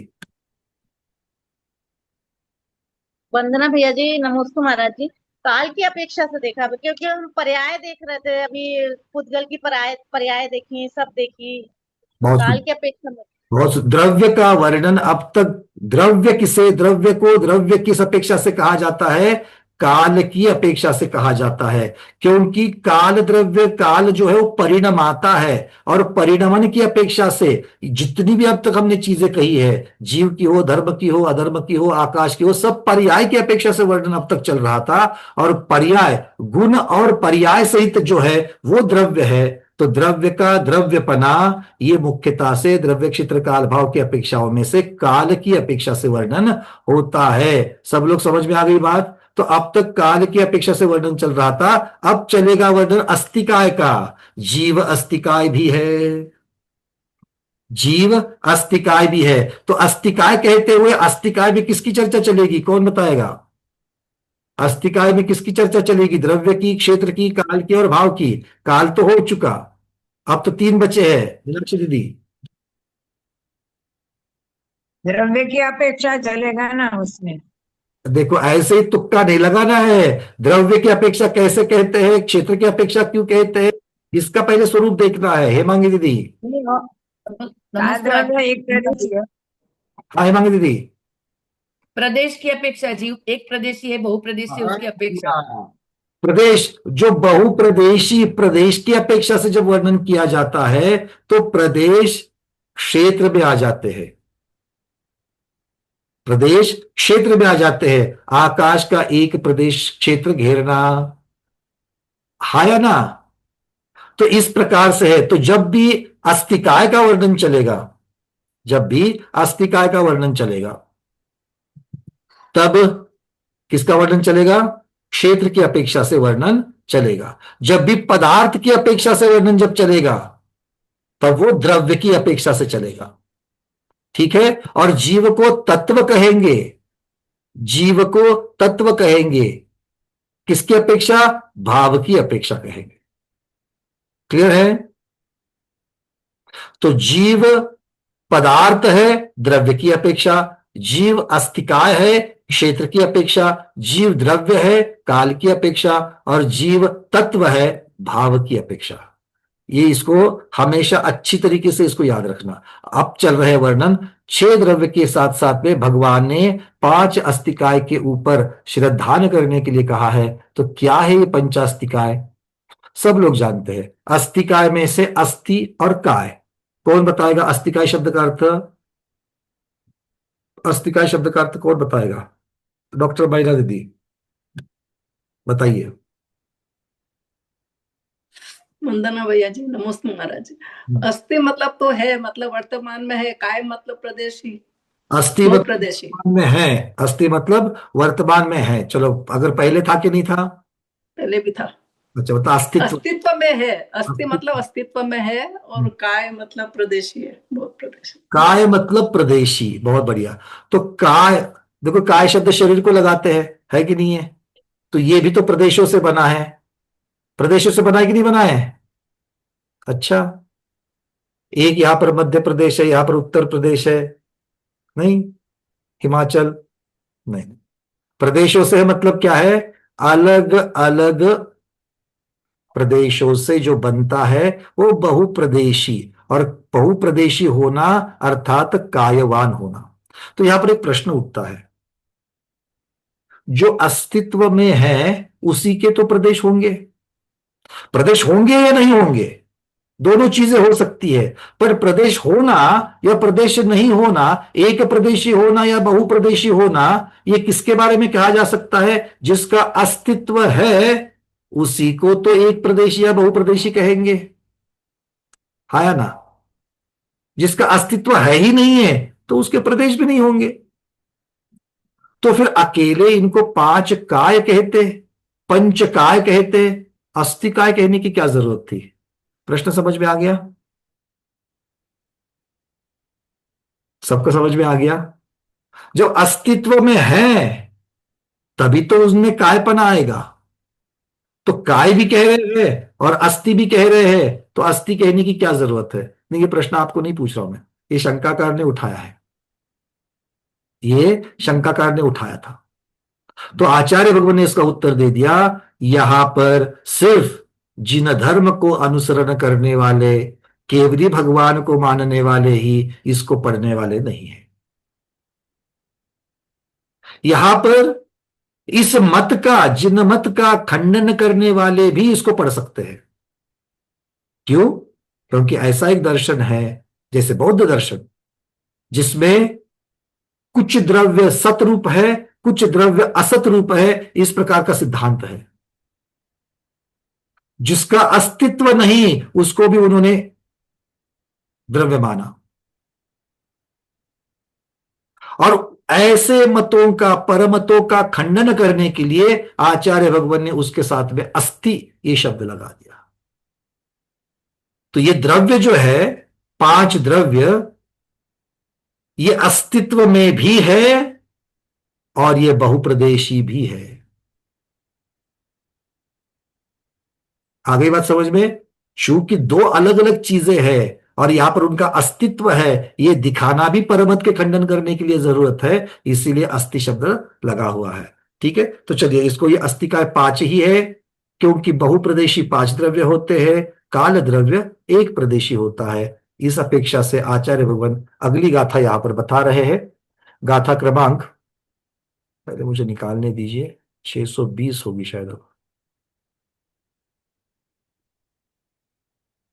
वंदना भैया जी, नमस्ते महाराज जी। काल की अपेक्षा से देखा, क्योंकि हम पर्याय देख रहे थे अभी, पुद्गल की पर्याय देखी, सब देखी, काल की अपेक्षा में। बहुत द्रव्य का वर्णन अब तक, द्रव्य किसे, द्रव्य को द्रव्य किस अपेक्षा से कहा जाता है? काल की अपेक्षा से कहा जाता है। क्योंकि काल द्रव्य, काल जो है वो परिणमाता है, और परिणमन की अपेक्षा से जितनी भी अब तक हमने चीजें कही है, जीव की हो, धर्म की हो, अधर्म की हो, आकाश की हो, सब पर्याय की अपेक्षा से वर्णन अब तक चल रहा था। और पर्याय, गुण और पर्याय सहित जो है वो द्रव्य है। तो द्रव्य का द्रव्यपना, ये मुख्यतः से द्रव्य क्षेत्र काल भाव की अपेक्षाओं में से काल की अपेक्षा से वर्णन होता है। सब लोग समझ में आ गई बात? तो अब तक काल की अपेक्षा से वर्णन चल रहा था, अब चलेगा वर्णन अस्तिकाय का। जीव अस्तिकाय भी है, जीव अस्तिकाय भी है। तो अस्तिकाय कहते हुए अस्तिकाय में किसकी चर्चा चलेगी, कौन बताएगा? अस्तिकाय में किसकी चर्चा चलेगी? द्रव्य की, क्षेत्र की, काल की और भाव की। काल तो हो चुका, अब तो 3 बचे हैं। मीनाक्षी दीदी। द्रव्य की अपेक्षा चलेगा ना उसमें? देखो ऐसे ही तुक्का नहीं लगाना है। द्रव्य की अपेक्षा कैसे कहते हैं, क्षेत्र की अपेक्षा क्यों कहते हैं, इसका पहले स्वरूप देखना है। हेमांगी दीदी। द्रव्य एक प्रदेश है। हाँ हेमांगी दीदी। प्रदेश की अपेक्षा, जीव एक प्रदेशी है, बहुप्रदेशी है, उसकी अपेक्षा। प्रदेश, जो बहुप्रदेशी, प्रदेश की अपेक्षा से जब वर्णन किया जाता है तो प्रदेश क्षेत्र में आ जाते हैं, प्रदेश क्षेत्र में आ जाते हैं। आकाश का एक प्रदेश क्षेत्र घेरना, है ना? तो इस प्रकार से है। तो जब भी अस्तिकाय का वर्णन चलेगा, जब भी अस्तिकाय का वर्णन चलेगा, तब किसका वर्णन चलेगा? क्षेत्र की अपेक्षा से वर्णन चलेगा। जब भी पदार्थ की अपेक्षा से वर्णन जब चलेगा, तब वो द्रव्य की अपेक्षा से चलेगा। ठीक है? और जीव को तत्व कहेंगे, जीव को तत्व कहेंगे, किसकी अपेक्षा? भाव की अपेक्षा कहेंगे। क्लियर है? तो जीव पदार्थ है द्रव्य की अपेक्षा, जीव अस्तिकाय है क्षेत्र की अपेक्षा, जीव द्रव्य है काल की अपेक्षा, और जीव तत्व है भाव की अपेक्षा। ये इसको हमेशा अच्छी तरीके से इसको याद रखना। अब चल रहे वर्णन 6 द्रव्य के साथ साथ में भगवान ने 5 अस्तिकाय के ऊपर श्रद्धान करने के लिए कहा है। तो क्या है ये पंचास्तिकाय? सब लोग जानते हैं। अस्तिकाय में से अस्थि और काय, कौन बताएगा अस्तिकाय शब्द का अर्थ? अस्तिकाय शब्द का अर्थ कौन बताएगा? डॉक्टर माइना दीदी बताइए। वंदना भैया जी, नमस्ते महाराज जी। अस्थि मतलब तो है, मतलब वर्तमान में है। काय मतलब प्रदेशी, अस्थि बहुत मतलब प्रदेशी। वर्तमान में है। अस्थि मतलब वर्तमान में है। चलो, अगर पहले था कि नहीं था? पहले भी था। अच्छा, बता अस्तित्व। अस्तित्व में है। अस्थि अस्तित्व। मतलब अस्तित्व में है, और काय मतलब प्रदेशी है, बहुत प्रदेशी। काय मतलब प्रदेशी, बहुत बढ़िया। तो काय, देखो काय शब्द शरीर को लगाते हैं, है कि नहीं है? तो ये भी तो प्रदेशों से बना है। प्रदेशों से बना है कि नहीं बना है? अच्छा, एक यहां पर मध्य प्रदेश है, यहां पर उत्तर प्रदेश है, नहीं हिमाचल, नहीं। प्रदेशों से मतलब क्या है? अलग अलग प्रदेशों से जो बनता है वो बहुप्रदेशी। और बहुप्रदेशी होना अर्थात कायवान होना। तो यहां पर एक प्रश्न उठता है, जो अस्तित्व में है उसी के तो प्रदेश होंगे। प्रदेश होंगे या नहीं होंगे, दोनों चीजें हो सकती है। पर प्रदेश होना या प्रदेश नहीं होना, एक प्रदेशी होना या बहुप्रदेशी होना, ये किसके बारे में कहा जा सकता है? जिसका अस्तित्व है उसी को तो एक प्रदेशी या बहुप्रदेशी कहेंगे, हाँ या ना? जिसका अस्तित्व है ही नहीं है तो उसके प्रदेश भी नहीं होंगे। तो फिर अकेले इनको पांच काय कहते, पंच काय कहते, अस्थि काय कहने की क्या जरूरत थी? प्रश्न समझ में आ गया? सबको समझ में आ गया? जो अस्तित्व में है तभी तो उसमें कायपना आएगा। तो काय भी कह रहे हैं और अस्थि भी कह रहे हैं, तो अस्थि कहने की क्या जरूरत है? नहीं, ये प्रश्न आपको नहीं पूछ रहा हूं मैं, ये शंकाकार ने उठाया है, ये शंकाकार ने उठाया था। तो आचार्य भगवान ने इसका उत्तर दे दिया, यहां पर सिर्फ जिन धर्म को अनुसरण करने वाले, केवली भगवान को मानने वाले ही इसको पढ़ने वाले नहीं है। यहां पर इस मत का, जिन मत का खंडन करने वाले भी इसको पढ़ सकते हैं। क्यों? क्योंकि ऐसा एक दर्शन है जैसे बौद्ध दर्शन, जिसमें कुछ द्रव्य सत रूप है, कुछ द्रव्य असत रूप है, इस प्रकार का सिद्धांत है। जिसका अस्तित्व नहीं उसको भी उन्होंने द्रव्य माना। और ऐसे मतों का, परमतों का खंडन करने के लिए आचार्य भगवान ने उसके साथ में अस्थि ये शब्द लगा दिया। तो ये द्रव्य जो है, पांच द्रव्य, ये अस्तित्व में भी है और ये बहुप्रदेशी भी है। आ गई बात समझ में? चूंकि दो अलग अलग चीजें हैं और यहां पर उनका अस्तित्व है, ये दिखाना भी परमत के खंडन करने के लिए जरूरत है, इसीलिए अस्थि शब्द लगा हुआ है। ठीक है, तो चलिए इसको, ये अस्थि का पांच ही है, क्योंकि बहुप्रदेशी पांच द्रव्य होते हैं, काल द्रव्य एक प्रदेशी होता है। इस अपेक्षा से आचार्य भगवान अगली गाथा यहां पर बता रहे हैं। गाथा क्रमांक, पहले मुझे निकालने दीजिए, 620 होगी शायद। अब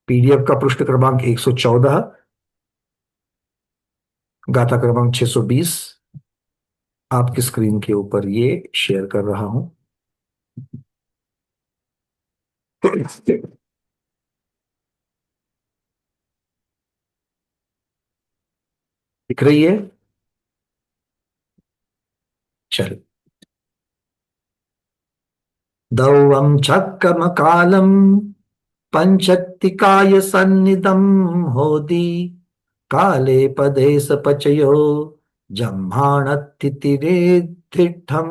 पीडीएफ का पृष्ठ क्रमांक 114, गाथा क्रमांक 620 आपकी स्क्रीन के ऊपर ये शेयर कर रहा हूं। दिख रही है? चल, दौवम छक्कम कालम पंचत्तिकाय सन्निधम होदी, काले पदे सपचयो जम्हाणतितिरे तिठम।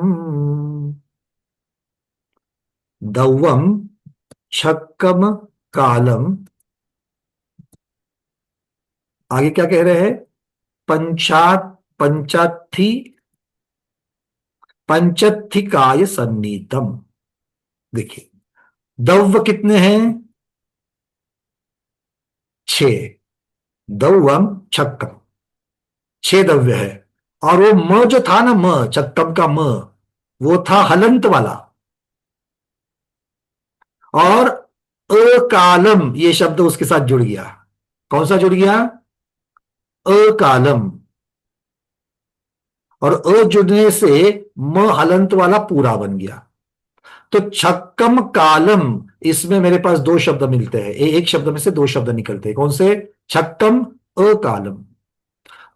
दौवम छक्कम कालम, आगे क्या कह रहे हैं? पंचाथी पंचत्थिकाय सन्नीतम। देखिए, दव्य कितने हैं? 6। दौवम छक्कम, 6 दव्य है। और वो म जो था ना, म छक्कम का म, वो था हलंत वाला। और अकालम ये शब्द उसके साथ जुड़ गया। कौन सा जुड़ गया? अकालम। और अ जुड़ने से म हलंत वाला पूरा बन गया। तो छक्कम कालम, इसमें मेरे पास दो शब्द मिलते हैं, एक शब्द में से दो शब्द निकलते हैं। कौन से? छक्कम, अकालम।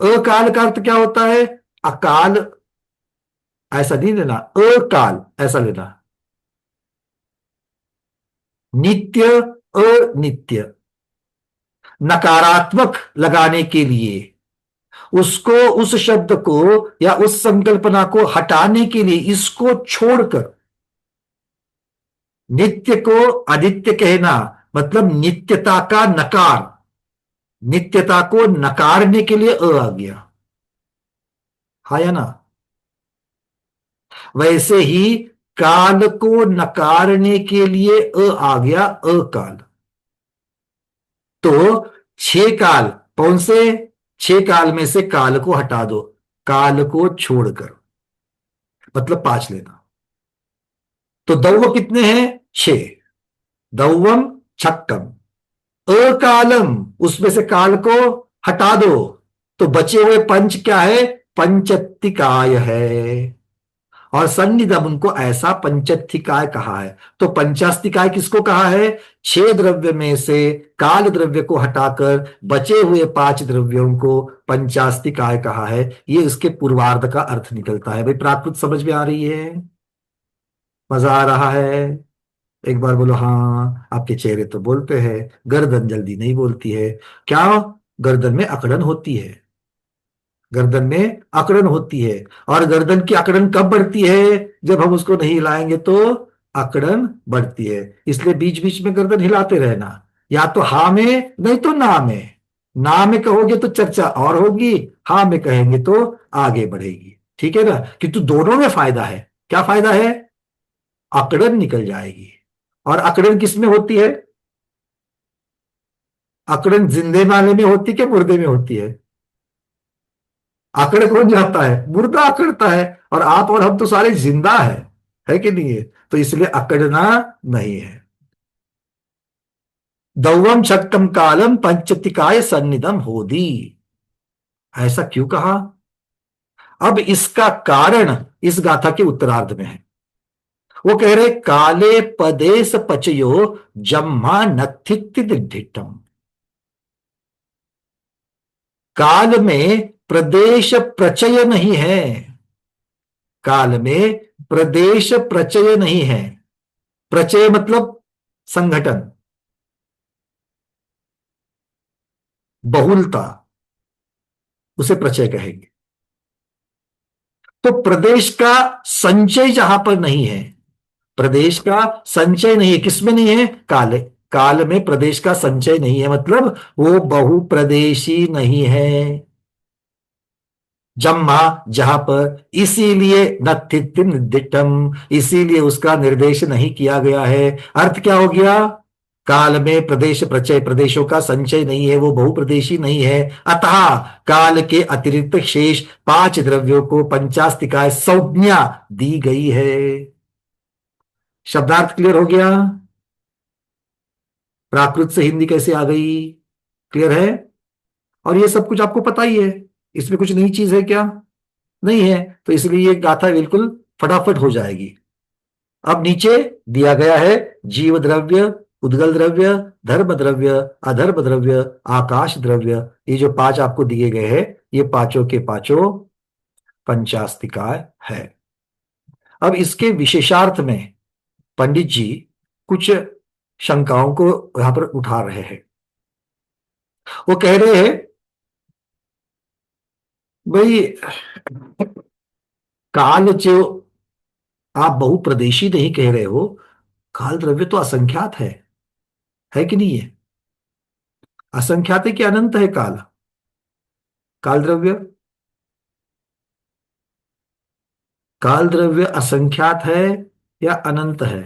अकाल का अर्थ क्या होता है? अकाल, ऐसा नहीं लेना, अकाल ऐसा लेना। नित्य, अनित्य। नकारात्मक लगाने के लिए, उसको, उस शब्द को या उस संकल्पना को हटाने के लिए इसको छोड़कर नित्य को अनित्य कहना, मतलब नित्यता का नकार, नित्यता को नकारने के लिए अ आ गया। हा या ना? वैसे ही काल को नकारने के लिए अ आ गया, अकाल। तो छह काल, कौन से? छह काल में से काल को हटा दो, काल को छोड़कर, मतलब पांच लेना। तो दौव कितने हैं? छह। दौवम छक्कम। अकालम, उसमें से काल को हटा दो, तो बचे हुए पंच क्या है? पंचत्तिकाय है। और सन्निधम, उनको ऐसा पंचत्तिकाय कहा है। तो पंचास्तिकाय किसको कहा है? छह द्रव्य में से काल द्रव्य को हटाकर बचे हुए पांच द्रव्यों को पंचास्तिकाय कहा है। ये इसके पूर्वार्ध का अर्थ निकलता है। भाई प्राकृत समझ में आ रही है? मजा आ रहा है? एक बार बोलो हाँ। आपके चेहरे तो बोलते हैं, गर्दन जल्दी नहीं बोलती है। क्या? गर्दन में अकड़न होती है, गर्दन में अकड़न होती है। और गर्दन की अकड़न कब बढ़ती है? जब हम उसको नहीं हिलाएंगे तो अकड़न बढ़ती है। इसलिए बीच बीच में गर्दन हिलाते रहना, या तो हा में, नहीं तो ना में। ना में कहोगे तो चर्चा और होगी, हा में कहेंगे तो आगे बढ़ेगी। ठीक है ना? किंतु दोनों में फायदा है। क्या फायदा है? अकड़न निकल जाएगी। और अकड़न किस में होती है? अकड़न जिंदे वाले में होती है कि मुर्दे में होती है? आकड़ कौन जाता है? मुर्दा अकड़ता है। और आप और हम तो सारे जिंदा है कि नहीं है? तो इसलिए अकड़ना नहीं है। दौवम छक्कम कालम पंचतिकाय सन्निधम होदी, ऐसा क्यों कहा? अब इसका कारण इस गाथा के उत्तरार्ध में है। वो कह रहे काले पदेश पचयो जम्मा नथितिम। काल में प्रदेश प्रचय नहीं है, काल में प्रदेश प्रचय नहीं है। प्रचय मतलब संगठन, बहुलता, उसे प्रचय कहेंगे। तो प्रदेश का संचय जहां पर नहीं है, प्रदेश का संचय नहीं है, किसमें नहीं है? काल, काल में प्रदेश का संचय नहीं है, मतलब वो बहुप्रदेशी नहीं है। जम्मा, जहां पर, इसीलिए नथितिम निर्दिष्टम, इसीलिए उसका निर्देश नहीं किया गया है। अर्थ क्या हो गया? काल में प्रदेश प्रचय, प्रदेशों का संचय नहीं है, वो बहुप्रदेशी नहीं है। अतः काल के अतिरिक्त शेष पांच द्रव्यों को पंचास्तिकाय संज्ञा दी गई है। शब्दार्थ क्लियर हो गया? प्राकृत से हिंदी कैसे आ गई? क्लियर है? और ये सब कुछ आपको पता ही है, इसमें कुछ नई चीज है क्या? नहीं है। तो इसलिए ये गाथा बिल्कुल फटाफट हो जाएगी। अब नीचे दिया गया है जीव द्रव्य, उद्गल द्रव्य, धर्म द्रव्य, अधर्म द्रव्य, आकाश द्रव्य। ये जो पांच आपको दिए गए हैं, ये पांचों के पांचों पंचास्तिकाय है। अब इसके विशेषार्थ में पंडित जी कुछ शंकाओं को यहां पर उठा रहे हैं। वो कह रहे हैं भाई काल जो आप बहुप्रदेशी नहीं कह रहे हो, काल द्रव्य तो असंख्यात है कि नहीं है? असंख्यात है कि अनंत है काल? काल द्रव्य, काल द्रव्य असंख्यात है या अनंत है?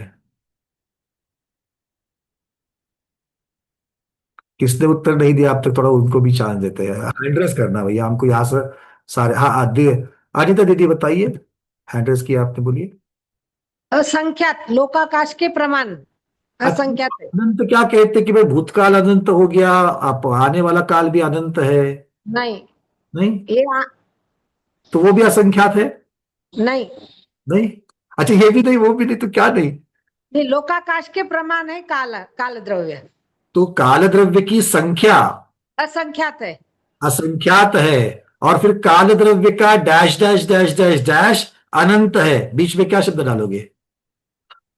किसने उत्तर नहीं दिया अब तक? थोड़ा उनको भी चांस देते हैं। हैंड रेस करना भैया हमको यहां से सारे। हाँ अनिता दीदी बताइए, हैंड रेस किया आपने, बोलिए। असंख्यात लोकाकाश के प्रमाण। असंख्यात है। अनंत क्या कहते कि भाई भूतकाल अनंत हो गया, आप आने वाला काल भी अनंत है? नहीं, नहीं, ये तो वो भी असंख्यात है? नहीं, नहीं, अच्छा ये भी नहीं वो भी नहीं, तो क्या नहीं? ये लोकाकाश के प्रमाण है काल काल द्रव्य तो काल द्रव्य की संख्या असंख्यात है। असंख्यात है, और फिर काल द्रव्य का dash dash dash dash dash अनंत है, बीच में क्या शब्द डालोगे?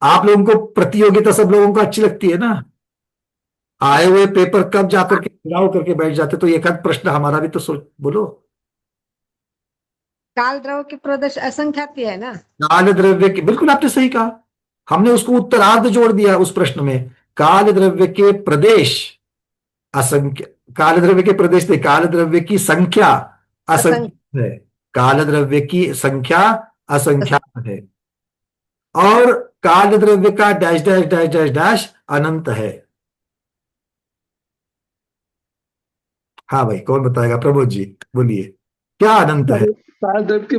आप लोगों को प्रतियोगिता सब लोगों को अच्छी लगती है ना, आए हुए पेपर कब जाकर के खिलाओ करके बैठ जाते, तो एक आध प्रश्न हमारा भी तो सोच बोलो। काल द्रव्य के प्रदेश असंख्यात ही है ना। काल द्रव्य के, बिल्कुल आपने सही कहा, हमने उसको उत्तरार्ध जोड़ दिया उस प्रश्न में। काल द्रव्य के प्रदेश असंख्य, काल द्रव्य के प्रदेश नहीं, काल द्रव्य की संख्या असंख्यात है, काल द्रव्य की संख्या असंख्यात है, और काल द्रव्य का dash dash dash dash dash अनंत है। हाँ भाई, कौन बताएगा? प्रमोद जी बोलिए, क्या अनंत है? काल द्रव्य के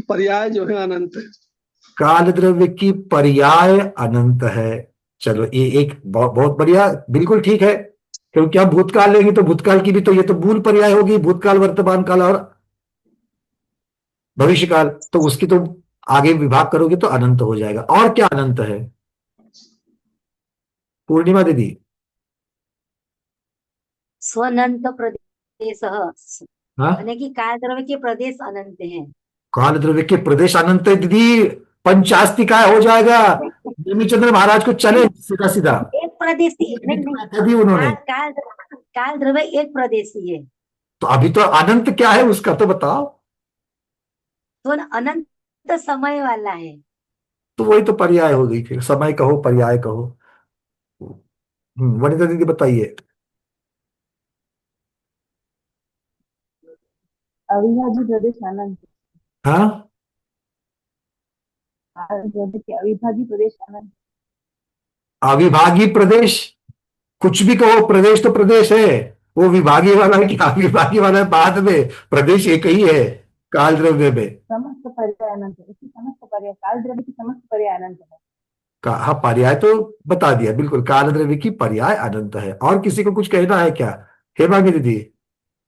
पर्याय जो है अनंत है। काल द्रव्य की पर्याय अनंत है। चलो ये एक बहुत बढ़िया, बिल्कुल ठीक है, क्योंकि हम भूतकाल लेंगे तो भूतकाल की भी तो ये तो मूल पर्याय होगी, भूतकाल वर्तमान काल और भविष्य काल, तो उसकी तो आगे विभाग करोगे तो अनंत हो जाएगा। और क्या अनंत है पूर्णिमा दीदी? स्वनंत प्रदेश, हाँ, यानी कि काल द्रव्य के प्रदेश अनंत है। काल द्रव्य के प्रदेश अनंत है दीदी, पंचास्ति काय हो जाएगा, नेमिचंद्र महाराज को चले सीधा सीधा एक प्रदेश नहीं, दी उन्होंने। काल द्रव्य एक प्रदेशी है। तो अभी तो अनंत क्या है उसका तो बताओ। तो अनंत समय वाला है। तो वही तो पर्याय हो गई, फिर समय कहो पर्याय कहो। वनिता दीदी बताइए। अविभाज्य प्रदेश अनंत। हाँ, द्रव्य के अविभाज्य प्रदेश अनंत। अविभागी प्रदेश, कुछ भी कहो, प्रदेश तो प्रदेश है, वो विभागी वाला है कि अविभागी वाला है बाद में, प्रदेश एक ही है काल द्रव्य में। समस्त पर्याय अनंत है, इसकी समस्त पर्याय काल द्रव्य की समस्त पर्याय अनंत है। हाँ, पर्याय तो बता दिया, बिल्कुल काल द्रव्य की पर्याय अनंत है। और किसी को कुछ कहना है क्या? हेमांगी दीदी?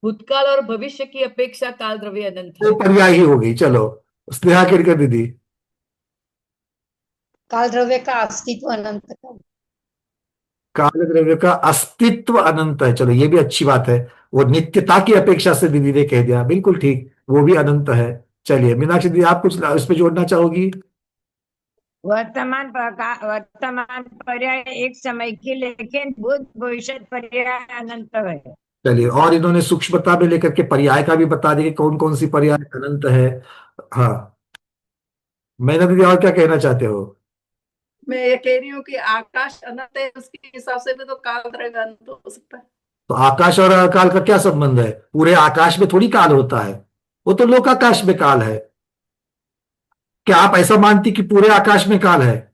भूतकाल और भविष्य की अपेक्षा काल द्रव्य अनंत है। वो पर्याय ही हो गई। चलो स्नेहा केरकर दीदी। काल द्रव्य का अस्तित्व अनंत है। काल द्रव्य का अस्तित्व अनंत है, चलो ये भी अच्छी बात है, वो नित्यता की अपेक्षा से दीदी ने कह दिया, बिल्कुल ठीक, वो भी अनंत है। चलिए मीनाक्षी दीदी, आप कुछ इस पे जोड़ना चाहोगी? वर्तमान पर्याय एक समय की, लेकिन भूत भविष्य पर्याय अनंत है। चलिए, और इन्होंने सूक्ष्मता में लेकर के पर्याय का भी बता दिया कि कौन कौन सी पर्याय अनंत है। हाँ, मैना दीदी और क्या कहना चाहते हो? मैं ये कह रही हूँ कि आकाश अनंत है, उसके हिसाब से भी तो काल द्रव्य अनंत हो सकता है। तो आकाश और काल का क्या संबंध है? पूरे आकाश में थोड़ी काल होता है, वो तो लोकाकाश में काल है। क्या आप ऐसा मानती कि पूरे आकाश में काल है?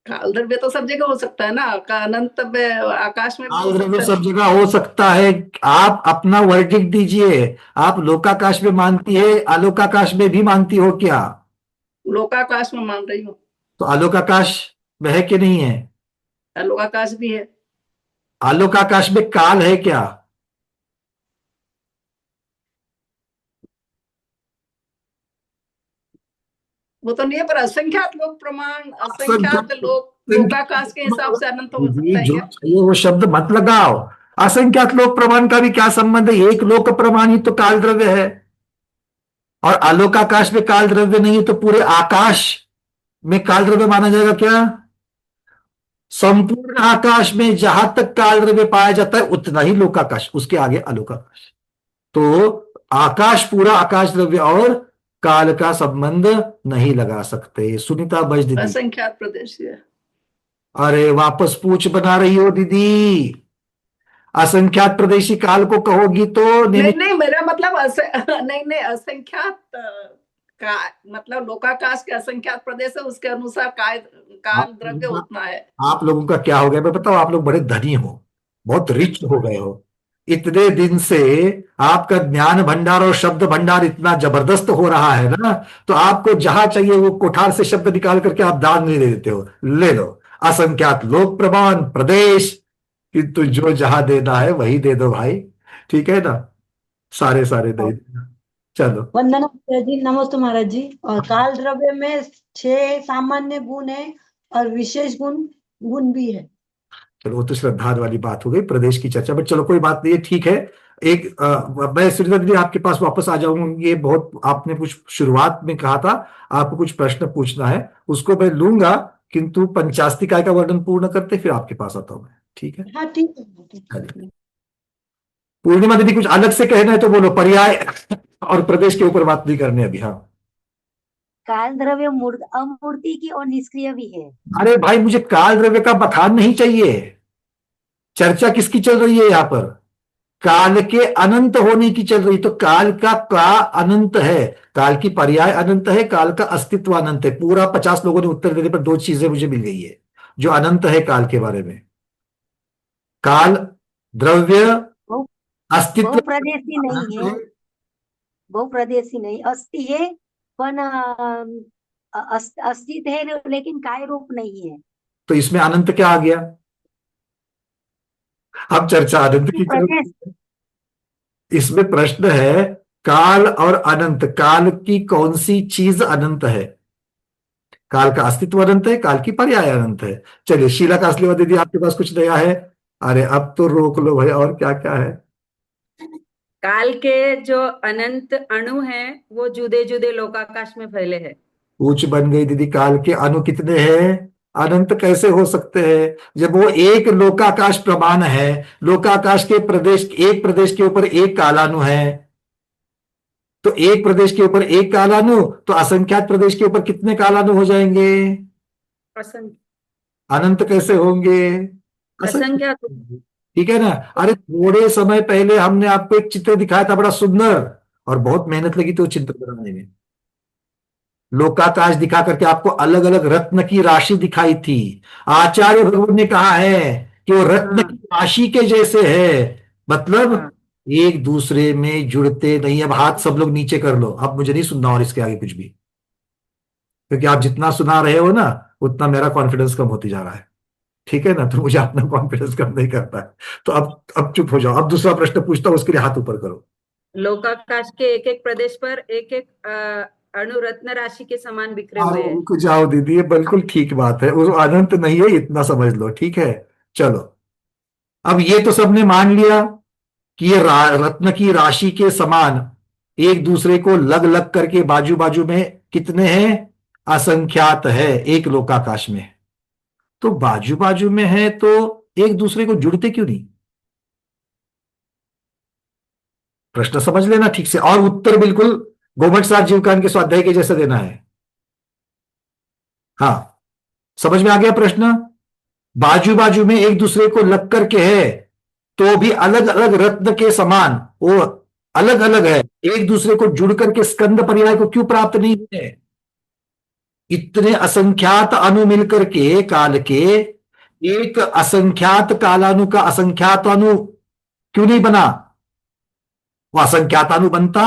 काल द्रव्य तो सब जगह हो सकता है ना, अनंत में आकाश में भी काल हो द्रव्य सकता है। सब जगह हो सकता है, आप अपना वर्डिक्ट दीजिए। आप लोकाकाश में मानती है, आलोकाकाश में भी मानती हो क्या? लोकाकाश में मान रही हूँ। तो आलोकाकाश में है कि नहीं है? लोकाकाश भी है। आलोकाकाश में काल है क्या? वो तो नहीं है, पर असंख्यात लोक प्रमाण, असंख्यात लोक लोकाकाश के हिसाब से अनंत हो सकता है जो क्या? चाहिए वो शब्द मत लगाओ। असंख्यात लोक प्रमाण का भी क्या संबंध है? एक लोक प्रमाण ही तो काल द्रव्य है, और आलोकाकाश में काल द्रव्य नहीं है, तो पूरे आकाश में काल द्रव्य माना जाएगा क्या? संपूर्ण आकाश में जहां तक काल द्रव्य पाया जाता है उतना ही लोकाकाश, उसके आगे अलोकाकाश। तो आकाश, पूरा आकाश द्रव्य और काल का संबंध नहीं लगा सकते। सुनीता बज दीदी। असंख्यात प्रदेश है। अरे वापस पूछ बना रही हो दीदी, असंख्यात प्रदेशी काल को कहोगी तो नहीं, मेरा मतलब नहीं, असंख्यात का मतलब लोकाकाश के असंख्यात प्रदेश है, उसके अनुसार काल द्रव्य उतना है। आप लोगों का क्या हो गया मैं बताओ, आप लोग बड़े धनी हो, बहुत रिच हो गए हो, इतने दिन से आपका ज्ञान भंडार और शब्द भंडार इतना जबरदस्त हो रहा है ना, तो आपको जहां चाहिए वो कोठार से शब्द निकाल करके आप दान नहीं दे देते हो। ले लो, असंख्यात लोक प्रमाण प्रदेश, किंतु जो जहां देना है वही दे दो भाई, ठीक है ना, सारे सारे दे देना। चलो, वंदना भैया जी, नमस्ते महाराज जी। और काल द्रव्य में 6 सामान्य गुण है और विशेष गुण भी है। चलो वो तो श्रद्धा वाली बात हो गई, प्रदेश की चर्चा, बट चलो कोई बात नहीं है, ठीक है। एक मैं सुनीता दीदी आपके पास वापस आ जाऊंगी। ये बहुत आपने कुछ शुरुआत में कहा था, आपको कुछ प्रश्न पूछना है, उसको मैं लूंगा, किंतु पंचास्तिकाय का वर्णन पूर्ण करते फिर आपके पास आता हूं मैं, ठीक है। हाँ ठीक है। पूर्णिमा दीदी कुछ अलग से कहना है तो बोलो, पर्याय और प्रदेश के ऊपर बात नहीं करने अभी। हाँ, काल द्रव्य अमूर्ति की और निष्क्रिय भी है। अरे भाई मुझे काल द्रव्य का बखान नहीं चाहिए, चर्चा किसकी चल रही है यहाँ पर, काल के अनंत होने की चल रही। तो काल का अनंत है, काल की पर्याय अनंत है, काल का अस्तित्व अनंत है। पूरा 50 लोगों ने उत्तर देने पर 2 चीजें मुझे मिल गई है जो अनंत है काल के बारे में। काल द्रव्य अस्तित्व बहुप्रदेशी नहीं है, बहुप्रदेशी नहीं, अस्थि है पण अस्तित्व है लेकिन काय रूप नहीं है। तो इसमें अनंत क्या आ गया? अब चर्चा अनंत की चल, इसमें प्रश्न है काल और अनंत, काल की कौन सी चीज अनंत है? काल का अस्तित्व अनंत है, काल की पर्याय अनंत है। चलिए शीला कासलीवा दीदी आपके पास कुछ नया है? अरे अब तो रोक लो भाई, और क्या क्या है? काल के जो अनंत अणु हैं वो जुदे जुदे लोकाकाश में फैले हैं। पूछ बन गई दीदी, काल के अणु कितने हैं? अनंत कैसे हो सकते हैं जब वो एक लोकाकाश प्रमाण है? लोकाकाश के प्रदेश, एक प्रदेश के ऊपर एक कालाणु है, तो एक प्रदेश के ऊपर एक कालाणु, तो असंख्यात प्रदेश के ऊपर कितने कालाणु हो जाएंगे? अनंत कैसे होंगे? असंख्यात। ठीक है ना। अरे थोड़े समय पहले हमने आपको एक चित्र दिखाया था बड़ा सुंदर, और बहुत मेहनत लगी थी वो चित्र बनाने में। लोकाकाश दिखा करके आपको अलग अलग रत्न की राशि दिखाई थी। आचार्य भगवान ने कहा है कि वो रत्न की राशि के जैसे है, मतलब एक दूसरे में जुड़ते नहीं। अब हाथ सब लोग नीचे कर लो, अब मुझे नहीं सुनना और इसके आगे कुछ भी, क्योंकि आप जितना सुना रहे हो ना उतना मेरा कॉन्फिडेंस कम होती जा रहा है, ठीक है ना। तो मुझे अपना कॉन्फिडेंस कम नहीं करता है, तो अब चुप हो जाओ। अब दूसरा प्रश्न पूछता हूं, उसके लिए हाथ ऊपर करो। लोकाकाश के एक एक प्रदेश पर एक एक अणु रत्न राशि के समान बिखरे हुए हैं। रुक जाओ दीदी, ये बिल्कुल ठीक बात है, वो अनंत नहीं है, इतना समझ लो, ठीक है। चलो अब ये तो सबने मान लिया कि ये रत्न की राशि के समान एक दूसरे को लग लग करके बाजू बाजू में कितने हैं? असंख्यात है एक लोकाकाश में। तो बाजू बाजू में है तो एक दूसरे को जुड़ते क्यों नहीं? प्रश्न समझ लेना ठीक से, और उत्तर बिल्कुल गोमट साथ जीवकान के स्वाध्याय के जैसे देना है। हाँ, समझ में आ गया प्रश्न? बाजू बाजू में एक दूसरे को लग करके है तो भी अलग अलग रत्न के समान वो अलग अलग है, एक दूसरे को जुड़ करके स्कंद पर्याय को क्यों प्राप्त नहीं है? इतने असंख्यात अणु मिलकर के काल के एक असंख्यात कालाणु का असंख्यात अणु क्यों नहीं बना? वो असंख्यात अणु बनता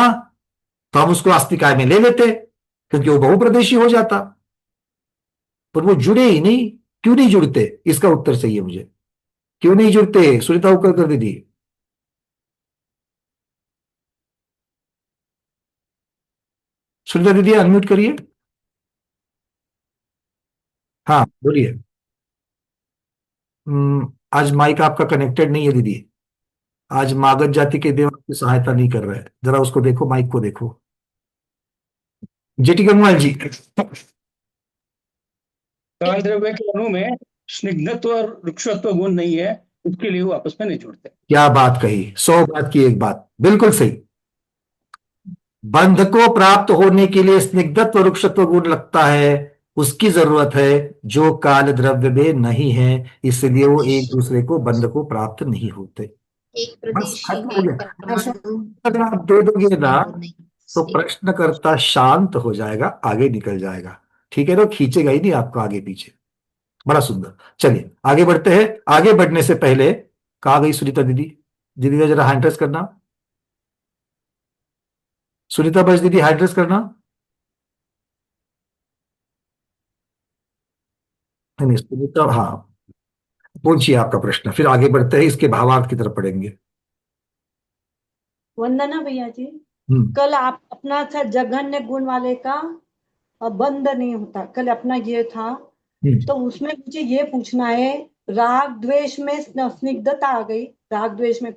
तो हम उसको अस्तिकाय में ले लेते, क्योंकि वो बहुप्रदेशी हो जाता, पर वो जुड़े ही नहीं। क्यों नहीं जुड़ते? इसका उत्तर चाहिए मुझे, क्यों नहीं जुड़ते? सुनीता उकरकर दीदी। सुनीता दीदी अनम्यूट करिए। हाँ बोलिए। आज माइक आपका कनेक्टेड नहीं है दीदी, आज मागध जाति के देव आपकी सहायता नहीं कर रहे हैं, जरा उसको देखो, माइक को देखो। जेटी गंगवाल जी। काल द्रव्य के अणु में स्निग्धत्व और वृक्षत्व गुण नहीं है, उसके लिए वो आपस में नहीं जुड़ते। क्या बात कही, 100 बात की एक बात, बिल्कुल सही। बंध को प्राप्त होने के लिए स्निग्धत्व वृक्षत्व गुण लगता है, उसकी जरूरत है जो काल द्रव्य में नहीं है, इसलिए वो एक दूसरे को बंध को प्राप्त नहीं होते। बस खत्म हो गया। अगर आप दे दोगे ना तो प्रश्नकर्ता शांत हो जाएगा, आगे निकल जाएगा, ठीक है ना, खींचेगा ही नहीं आपको आगे पीछे। बड़ा सुंदर। चलिए आगे बढ़ते हैं। आगे बढ़ने से पहले कहाँ गई सुनीता दीदी? दीदी का जरा हैंड रेस करना, सुनीता बस दीदी हैंड रेस करना। नहीं सुनीता, हाँ पूछिए आपका प्रश्न, फिर आगे बढ़ते हैं, इसके भावार्थ की तरफ पढ़ेंगे। वंदना भैया जी, हम्म कल आप अपना था जघन्य गुण वाले का बंद नहीं होता, कल अपना ये था, तो उसमें मुझे ये पूछना है, राग द्वेष में स्निग्धता आ गई, राग द्वेष में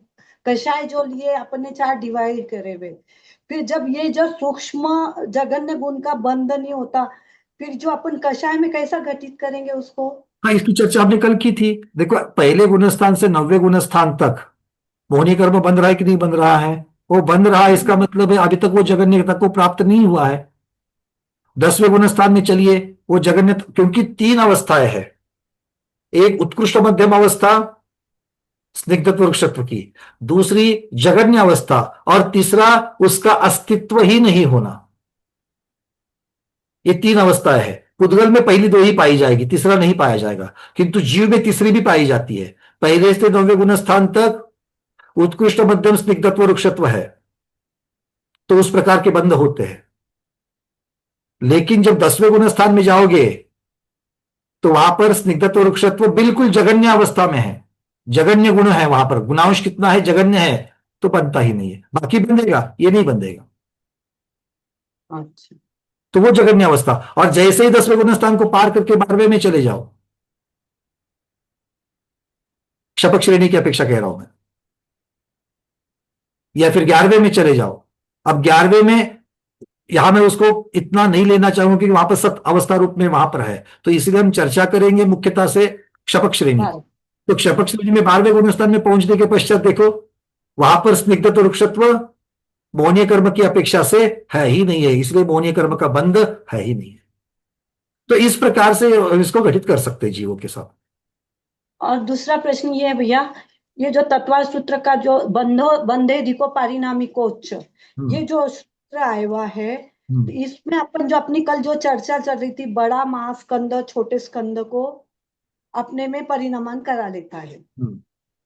कषाय जो लिए अपने 4 डिवाइड करे हुए, फिर जब ये जो सूक्ष्म जघन्य गुण का बंद नहीं होता, फिर जो अपन कषाय में कैसा घटित करेंगे उसको? हाँ, इसकी चर्चा आपने कल की थी। देखो पहले गुणस्थान से 90वें गुणस्थान तक मोहनी कर्म बंध रहा है कि नहीं बंध रहा है? वो बंध रहा है, इसका मतलब है अभी तक वो जगन्य तक को प्राप्त नहीं हुआ है। 10वें गुणस्थान में चलिए, वो जगन्य, क्योंकि 3 अवस्थाएं हैं, एक उत्कृष्ट मध्यम अवस्था स्निग्धत्व वृक्षत्व की, दूसरी जगन्य अवस्था, और तीसरा उसका अस्तित्व ही नहीं होना। ये 3 अवस्थाएं हैं। पुद्गल में पहली 2 ही पाई जाएगी, तीसरा नहीं पाया जाएगा, किंतु जीव में तीसरी भी पाई जाती है। पहले से 9वें गुणस्थान तक उत्कृष्ट मध्यम स्निग्धत्व वृक्षत्व है, तो उस प्रकार के बंध होते हैं। लेकिन जब 10वें गुणस्थान में जाओगे तो वहां पर स्निग्धत्व वृक्षत्व बिल्कुल जगन्य अवस्था में है, जगन्य गुण है, वहां पर गुणांश कितना है, जगन्य है, तो बनता ही नहीं है। बाकी बंधेगा, ये नहीं बंधेगा। अच्छा, तो वो जगन्य अवस्था। और जैसे ही 10वें गुणस्थान को पार करके 12वें में चले जाओ, शपथ श्रेणी की अपेक्षा कह रहा हूं मैं, या फिर 11वें में चले जाओ। अब 11वें में यहां मैं उसको इतना नहीं लेना चाहूंगा क्योंकि वहां पर सत अवस्था रूप में वहां पर है, तो इसलिए हम चर्चा करेंगे मुख्यतः से क्षपक श्रेणी। तो क्षपक श्रेणी में 12वें गुणस्थान में पहुंचने के पश्चात देखो, वहां पर स्निग्धत्व वृक्षत्व मोहनीय कर्म की अपेक्षा से है ही नहीं है, इसलिए मोहनीय कर्म का बंध है ही नहीं है। तो इस प्रकार से इसको घटित कर सकते हैं जीवों के साथ। और दूसरा प्रश्न ये है भैया, ये जो तत्वा सूत्र का जो बंधे दिको पारिणामिकोच्च, ये जो सूत्र आया हुआ है, तो इसमें अपन जो अपनी कल जो चर्चा चल रही थी, बड़ा महास्कंद छोटे स्कंद को अपने में परिणमन करा लेता है,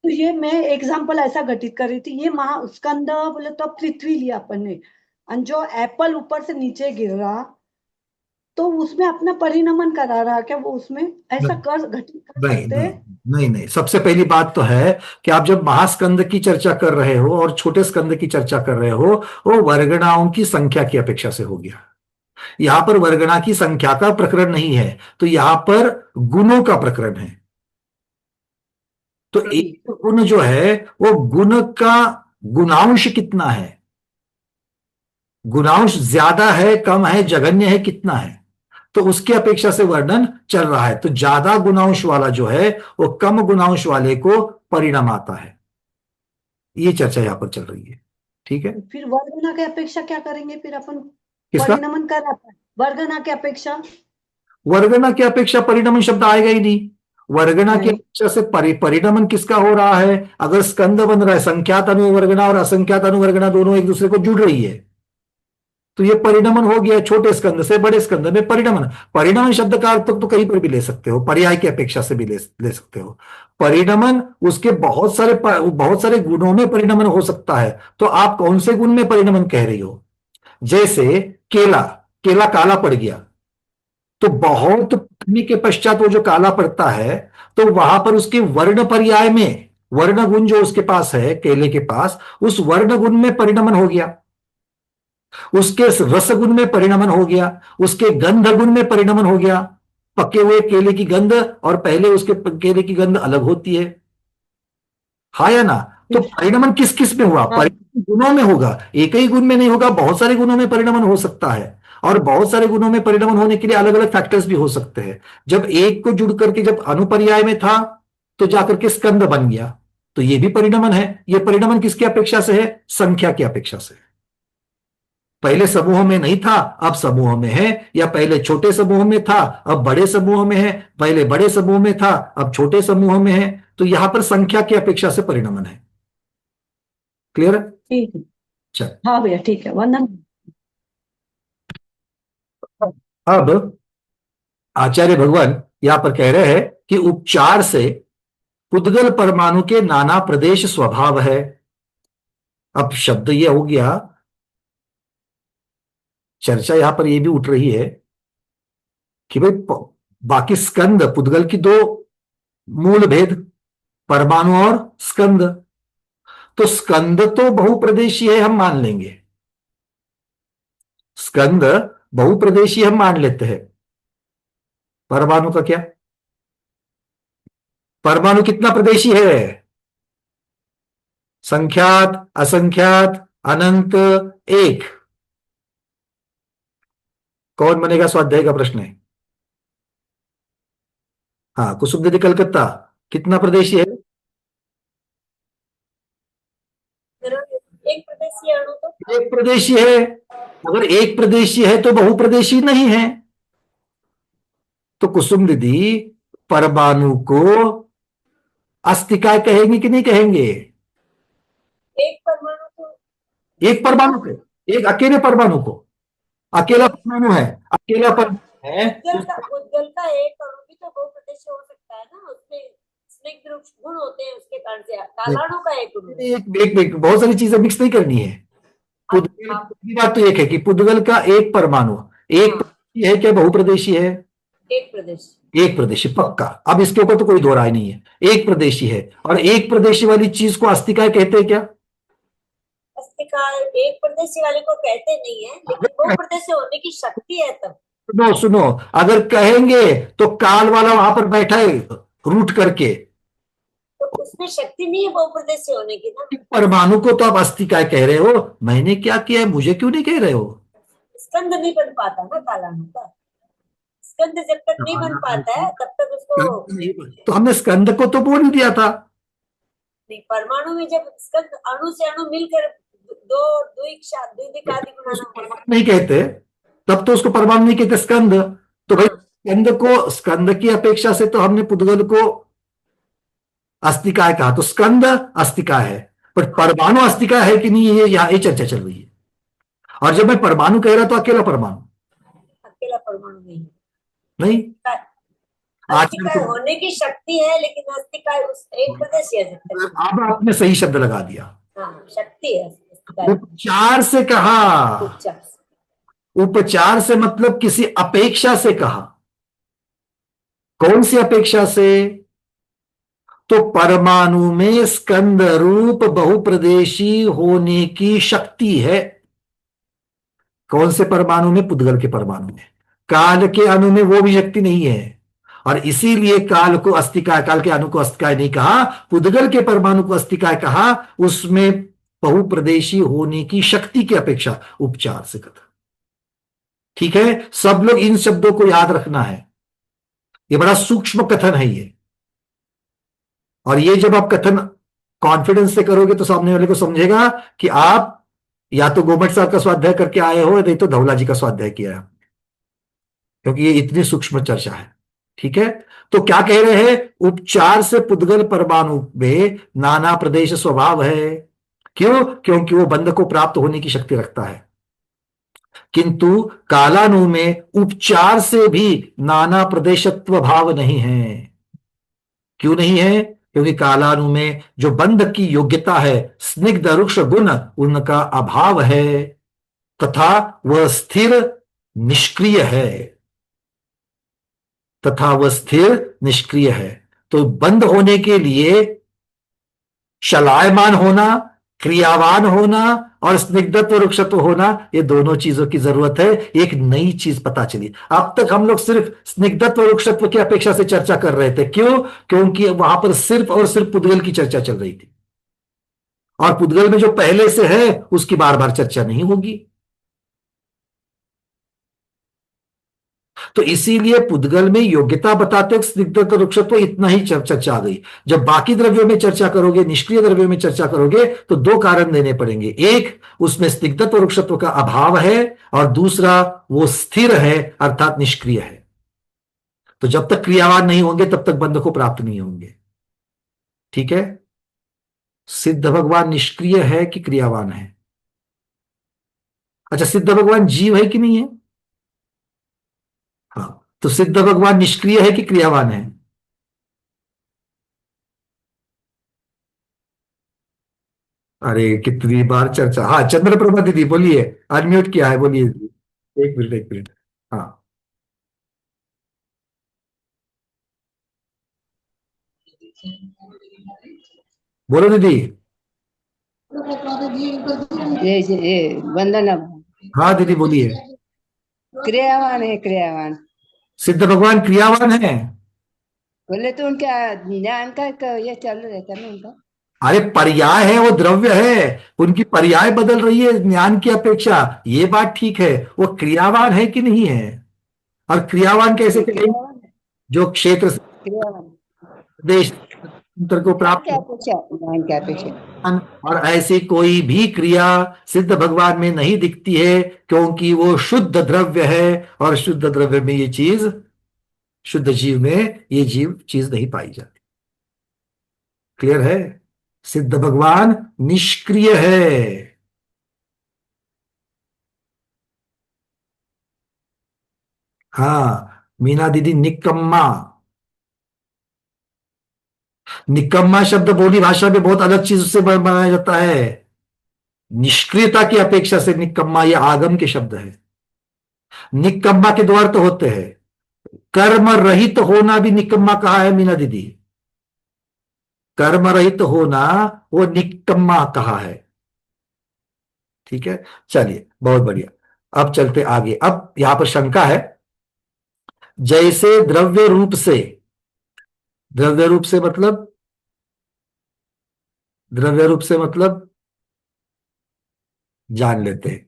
तो ये मैं एग्जाम्पल ऐसा घटित कर रही थी, ये महास्कंद बोले तो पृथ्वी लिया अपन ने, और जो एप्पल ऊपर से नीचे गिर रहा तो उसमें अपना परिणमन करा रहा, क्या वो उसमें ऐसा कर घटित कर सकते हैं? नहीं, सबसे पहली बात तो है कि आप जब महास्कंद की चर्चा कर रहे हो और छोटे स्कंद की चर्चा कर रहे हो, वो वर्गणाओं की संख्या की अपेक्षा से हो गया। यहां पर वर्गणा की संख्या का प्रकरण नहीं है, तो यहां पर गुणों का प्रकरण है। तो एक गुण जो है वो गुण का गुणांश कितना है, गुणांश ज्यादा है, कम है, जघन्य है, कितना है, तो उसकी अपेक्षा से वर्णन चल रहा है। तो ज्यादा गुणांश वाला जो है वो कम गुणांश वाले को परिणाम आता है, ये चर्चा यहां पर चल रही है। ठीक है, फिर वर्गना की अपेक्षा क्या करेंगे फिर अपन? किसका? परिणमन कर रहा है, वर्गना की अपेक्षा, वर्गना की अपेक्षा परिणमन शब्द आएगा ही नहीं। वर्गना की अपेक्षा से परिणमन किसका हो रहा है? अगर स्कंद बन रहा है, संख्यात अनुवर्गना और असंख्यात अनुवर्गना दोनों एक दूसरे को जुड़ रही है, तो ये परिणमन हो गया। छोटे स्कंद से बड़े स्कंद में परिणमन। परिणमन शब्द का अर्थ तो कहीं पर भी ले सकते हो, पर्याय की अपेक्षा से भी ले सकते हो। परिणमन उसके बहुत सारे गुणों में परिणमन हो सकता है। तो आप कौन से गुण में परिणमन कह रही हो? जैसे केला काला पड़ गया, तो बहुत पकने के पश्चात वो जो काला पड़ता है, तो वहां पर उसके वर्ण पर्याय में, वर्ण गुण जो उसके पास है, केले के पास, उस वर्ण गुण में परिणमन हो गया, उसके रस गुण में परिणमन हो गया, उसके गंध गुण में परिणमन हो गया। पके हुए केले की गंध और पहले उसके केले की गंध अलग होती है, हाँ या ना? तो परिणमन किस किस में हुआ? परिणमन गुणों में होगा, एक ही गुण में नहीं होगा, बहुत सारे गुणों में परिणमन हो सकता है। और बहुत सारे गुणों में परिणमन होने के लिए अलग अलग फैक्टर्स भी हो सकते हैं। जब एक को जुड़ करके जब अनुपर्याय में था तो जाकर के स्कंद बन गया, तो ये भी परिणमन है। ये परिणमन किसकी अपेक्षा से है? संख्या की अपेक्षा से। पहले समूह में नहीं था, अब समूह में है, या पहले छोटे समूह में था, अब बड़े समूह में है, पहले बड़े समूह में था, अब छोटे समूह में है। तो यहां पर संख्या की अपेक्षा से परिणमन है। क्लियर है? ठीक है, चल, हाँ भैया ठीक है, वंदन। अब आचार्य भगवान यहां पर कह रहे हैं कि उपचार से पुद्गल परमाणु के नाना प्रदेश स्वभाव है, अब शब्द ये हो गया, चर्चा यहां पर ये भी उठ रही है कि भाई बाकी स्कंद पुद्गल की दो मूल भेद, परमाणु और स्कंद। तो स्कंद तो बहुप्रदेशी है, हम मान लेंगे, स्कंद बहुप्रदेशी हम मान लेते हैं। परमाणु का क्या? परमाणु कितना प्रदेशी है? संख्यात, असंख्यात, अनंत, एक। कौन बनेगा स्वाध्याय का प्रश्न है? हाँ, कुसुम दीदी कलकत्ता, कितना प्रदेशी है? एक प्रदेशीय अणु तो एक प्रदेशी है। अगर एक प्रदेशी है तो बहुप्रदेशी नहीं है। तो कुसुम दीदी परमाणु को अस्तिकाय कहेंगे कि नहीं कहेंगे? एक परमाणु तो एक परमाणु को, एक अकेले परमाणु को, अकेला परमाणु है, अकेला परमाणु है। उद्गल का एक अणु भी तो बहुप्रदेशीय हो सकता है ना, उसमें स्निग्ध गुण होते हैं उसके कारण से। कालाणु का एक अणु, एक बहुत सारी चीजें मिक्स नहीं करनी है। पुद्गल की बात तो एक है कि पुद्गल का एक परमाणु एक प्रदेशी है क्या बहुप्रदेशी है? एक प्रदेश, एक प्रदेशी पक्का। अब इसके ऊपर तो कोई दो राय नहीं है, एक प्रदेशी है। और एक प्रदेशी वाली चीज को अस्तिकाय कहते हैं क्या? अस्तिकाय एक प्रदेशी वाले को कहते नहीं है, लेकिन बहुप्रदेशी होने की शक्ति है तब। सुनो सुनो, अगर कहेंगे तो काल वाला वहां पर बैठा है रूट करके, तो उसमें शक्ति नहीं है बहुप्रदेशी होने की ना। परमाणु को तो आप अस्तिकाय कह रहे हो, मैंने क्या किया है, मुझे क्यों नहीं कह रहे हो? स्कंद नहीं बन पाता ना कालाणु का, स्कंद जब तक नहीं बन पाता है तब तक उसको। तो हमने स्कंद को तो बोल ही दिया था। नहीं, परमाणु में जब स्कंद अणु से अणु मिलकर दो द्विदिक आदि बनाना नहीं कहते, तब तो उसको परमाणु नहीं कहते, स्कंद। तो भाई स्कंद की अपेक्षा से तो हमने पुद्गल को अस्तिकाय कहा, तो स्कंद अस्तिकाय है, पर परमाणु अस्तिकाय है कि नहीं, ये यहाँ ये चर्चा चल रही है। और जब मैं परमाणु कह रहा तो अकेला परमाणु, अकेला परमाणु नहीं अस्तिकाय होने की शक्ति है, लेकिन अस्तिकाय उस एक प्रदेशी है। अब आपने सही शब्द लगा दिया, हाँ, शक्ति है। उपचार से कहा, उपचार से मतलब किसी अपेक्षा से कहा। कौन सी अपेक्षा से? तो परमाणु में स्कंद रूप बहुप्रदेशी होने की शक्ति है। कौन से परमाणु में? पुद्गल के परमाणु में। काल के अणु में वो भी शक्ति नहीं है, और इसीलिए काल को अस्तिकाय, काल के अणु को अस्तिकाय नहीं कहा, पुद्गल के परमाणु को अस्तिकाय कहा। उसमें बहुप्रदेशी होने की शक्ति की अपेक्षा उपचार से कहा। ठीक है, सब लोग इन शब्दों को याद रखना है, ये बड़ा सूक्ष्म कथन है ये। और ये जब आप कथन कॉन्फिडेंस से करोगे तो सामने वाले को समझेगा कि आप या तो गोमट साहब का स्वाध्याय करके आए हो, नहीं तो धवला जी का स्वाध्याय किया है, क्योंकि ये इतनी सूक्ष्म चर्चा है। ठीक है, तो क्या कह रहे हैं? उपचार से पुद्गल परमाणु में नाना प्रदेश स्वभाव है। क्यों? क्योंकि वो बंध को प्राप्त होने की शक्ति रखता है। किंतु कालाणु में उपचार से भी नाना प्रदेशत्व भाव नहीं है। क्यों नहीं है? क्योंकि कालाणु में जो बंध की योग्यता है, स्निग्ध रुक्ष गुण, उनका अभाव है, तथा वह स्थिर निष्क्रिय है, तथा वह स्थिर निष्क्रिय है। तो बंद होने के लिए शलायमान होना, क्रियावान होना और स्निग्धत्व रुक्षत्व होना, ये दोनों चीजों की जरूरत है। एक नई चीज पता चली, अब तक हम लोग सिर्फ स्निग्धत्व रुक्षत्व की अपेक्षा से चर्चा कर रहे थे। क्यों? क्योंकि वहां पर सिर्फ और सिर्फ पुद्गल की चर्चा चल रही थी, और पुद्गल में जो पहले से है उसकी बार बार चर्चा नहीं होगी। तो इसीलिए पुद्गल में योग्यता बताते स्निग्धत्व रुक्षत्व इतना ही चर्चा आ गई। जब बाकी द्रव्यों में चर्चा करोगे, निष्क्रिय द्रव्यों में चर्चा करोगे, तो दो कारण देने पड़ेंगे। एक, उसमें स्निग्धत्व रुक्षत्व का अभाव है, और दूसरा वो स्थिर है अर्थात निष्क्रिय है। तो जब तक क्रियावान नहीं होंगे तब तक बंध को प्राप्त नहीं होंगे। ठीक है, सिद्ध भगवान निष्क्रिय है कि क्रियावान है? अच्छा, सिद्ध भगवान जीव है कि नहीं है? हाँ, तो सिद्ध भगवान निष्क्रिय है कि क्रियावान है? अरे कितनी बार चर्चा। हाँ चंद्रप्रभा दीदी बोलिए, अनम्यूट किया है, बोलिए। एक मिनट एक मिनट। हाँ बोलो दीदी। ये वंदना हाँ दीदी बोलिए। क्रियावान है, क्रियावान सिद्ध भगवान क्रियावान है। बोले तो उनका ज्ञान का ये चल रहता ना उनका। अरे पर्याय है, वो द्रव्य है, उनकी पर्याय बदल रही है ज्ञान की अपेक्षा, ये बात ठीक है। वो क्रियावान है कि नहीं है? और क्रियावान कैसे कहेंगे? जो क्षेत्र से क्रियावान देश अंतर को प्राप्त क्या अपेक्षा, ज्ञान क्या अपेक्षा। और ऐसी कोई भी क्रिया सिद्ध भगवान में नहीं दिखती है, क्योंकि वो शुद्ध द्रव्य है, और शुद्ध द्रव्य में ये चीज, शुद्ध जीव में ये जीव चीज नहीं पाई जाती। क्लियर है? सिद्ध भगवान निष्क्रिय है। हाँ मीना दीदी, निकम्मा। निकम्मा शब्द बोली भाषा में बहुत अलग चीज से बनाया जाता है। निष्क्रियता की अपेक्षा से निकम्मा, यह आगम के शब्द है। निकम्मा के दो अर्थ होते हैं। कर्म रहित होना भी निकम्मा कहा है मीना दीदी। कर्म रहित होना वो निकम्मा कहा है। ठीक है, चलिए बहुत बढ़िया। अब चलते आगे। अब यहां पर शंका है, जैसे द्रव्य रूप से, द्रव्य रूप से मतलब, द्रव्य रूप से मतलब जान लेते हैं।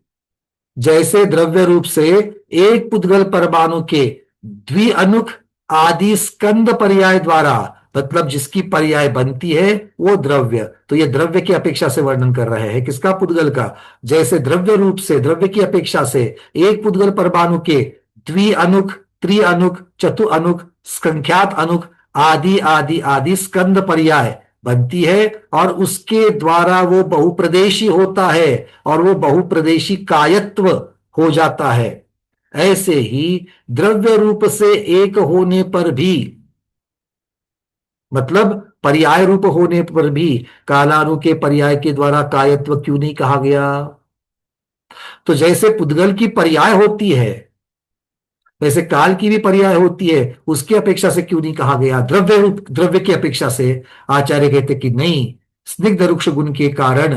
जैसे द्रव्य रूप से एक पुद्गल परमाणु के द्विअनुक आदि स्कंद पर्याय द्वारा, मतलब जिसकी पर्याय बनती है वो द्रव्य, तो ये द्रव्य की अपेक्षा से वर्णन कर रहे हैं। किसका? पुद्गल का। जैसे द्रव्य रूप से, द्रव्य की अपेक्षा से एक पुद्गल परमाणु के द्विअनुक, त्रिअनुक, चतुअनुक, संख्यात अनुक आदि आदि आदि स्कंद पर्याय बनती है, और उसके द्वारा वो बहुप्रदेशी होता है, और वो बहुप्रदेशी कायत्व हो जाता है। ऐसे ही द्रव्य रूप से एक होने पर भी, मतलब पर्याय रूप होने पर भी, कालानु के पर्याय के द्वारा कायत्व क्यों नहीं कहा गया? तो जैसे पुद्गल की पर्याय होती है, वैसे काल की भी पर्याय होती है, उसकी अपेक्षा से क्यों नहीं कहा गया? द्रव्य रूप, द्रव्य की अपेक्षा से। आचार्य कहते कि नहीं, स्निग्ध रुक्ष गुण के कारण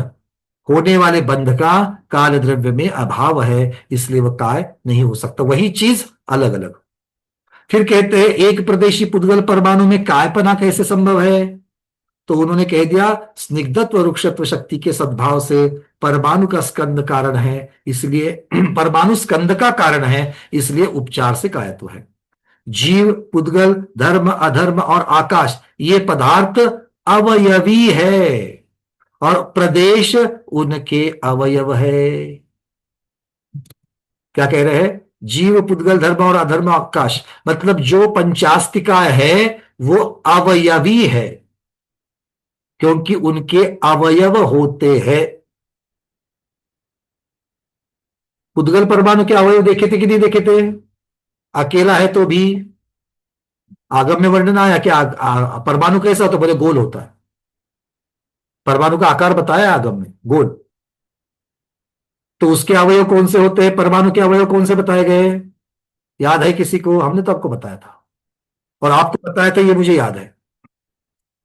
होने वाले बंध का काल द्रव्य में अभाव है, इसलिए वह काय नहीं हो सकता। वही चीज अलग अलग। फिर कहते हैं एक प्रदेशी पुद्गल परमाणु में कायपना कैसे संभव है? तो उन्होंने कह दिया, स्निग्धत्व रुक्षत्व शक्ति के सद्भाव से परमाणु का स्कंद कारण है, इसलिए परमाणु स्कंद का कारण है, इसलिए उपचार से कायत्व है। जीव, पुद्गल, धर्म, अधर्म और आकाश, ये पदार्थ अवयवी है, और प्रदेश उनके अवयव है। क्या कह रहे हैं? जीव, पुद्गल, धर्म और अधर्म, आकाश, मतलब जो पंचास्तिका है वो अवयवी है, क्योंकि उनके अवयव होते हैं। पुद्गल परमाणु के अवयव देखे थे कि नहीं देखे थे? अकेला है तो भी आगम में वर्णन आया कि परमाणु कैसा होता है? बोले गोल होता है। परमाणु का आकार बताया आगम में, गोल। तो उसके अवयव कौन से होते हैं? परमाणु के अवयव कौन से बताए गए? याद है किसी को? हमने तो आपको बताया था, और आपको बताया था ये मुझे याद है,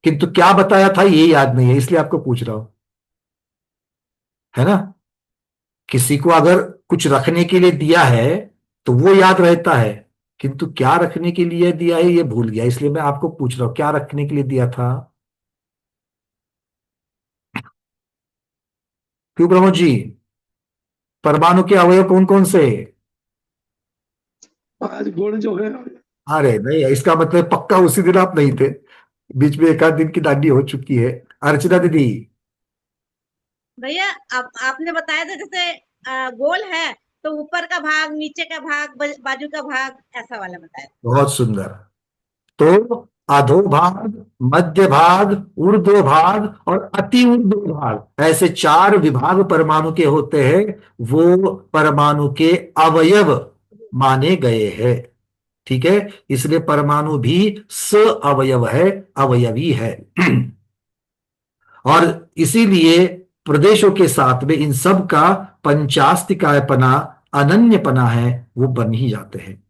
किंतु क्या बताया था ये याद नहीं है, इसलिए आपको पूछ रहा हूं, है ना? किसी को अगर कुछ रखने के लिए दिया है तो वो याद रहता है, किंतु क्या रखने के लिए दिया है ये भूल गया, इसलिए मैं आपको पूछ रहा हूं क्या रखने के लिए दिया था। क्यों प्रमोद जी? परमाणु के अवयव कौन कौन से? आज गुण जो है। अरे नहीं, इसका मतलब पक्का उसी दिन आप नहीं थे, बीच में एक आध दिन की दांडी हो चुकी है। अर्चना दीदी। भैया आपने बताया था जैसे गोल है तो ऊपर का भाग, नीचे का भाग, बाजू का भाग, ऐसा वाला बताया। बहुत सुंदर। तो अधोभाग, मध्य भाग, ऊर्ध्व भाग और अति ऊर्ध्व भाग, ऐसे 4 विभाग परमाणु के होते हैं, वो परमाणु के अवयव माने गए हैं। ठीक है, इसलिए परमाणु भी स अवयव है, अवयवी है। और इसीलिए प्रदेशों के साथ में इन सब का पंचास्तिकायपना, अनन्यपना है, वो बन ही जाते हैं।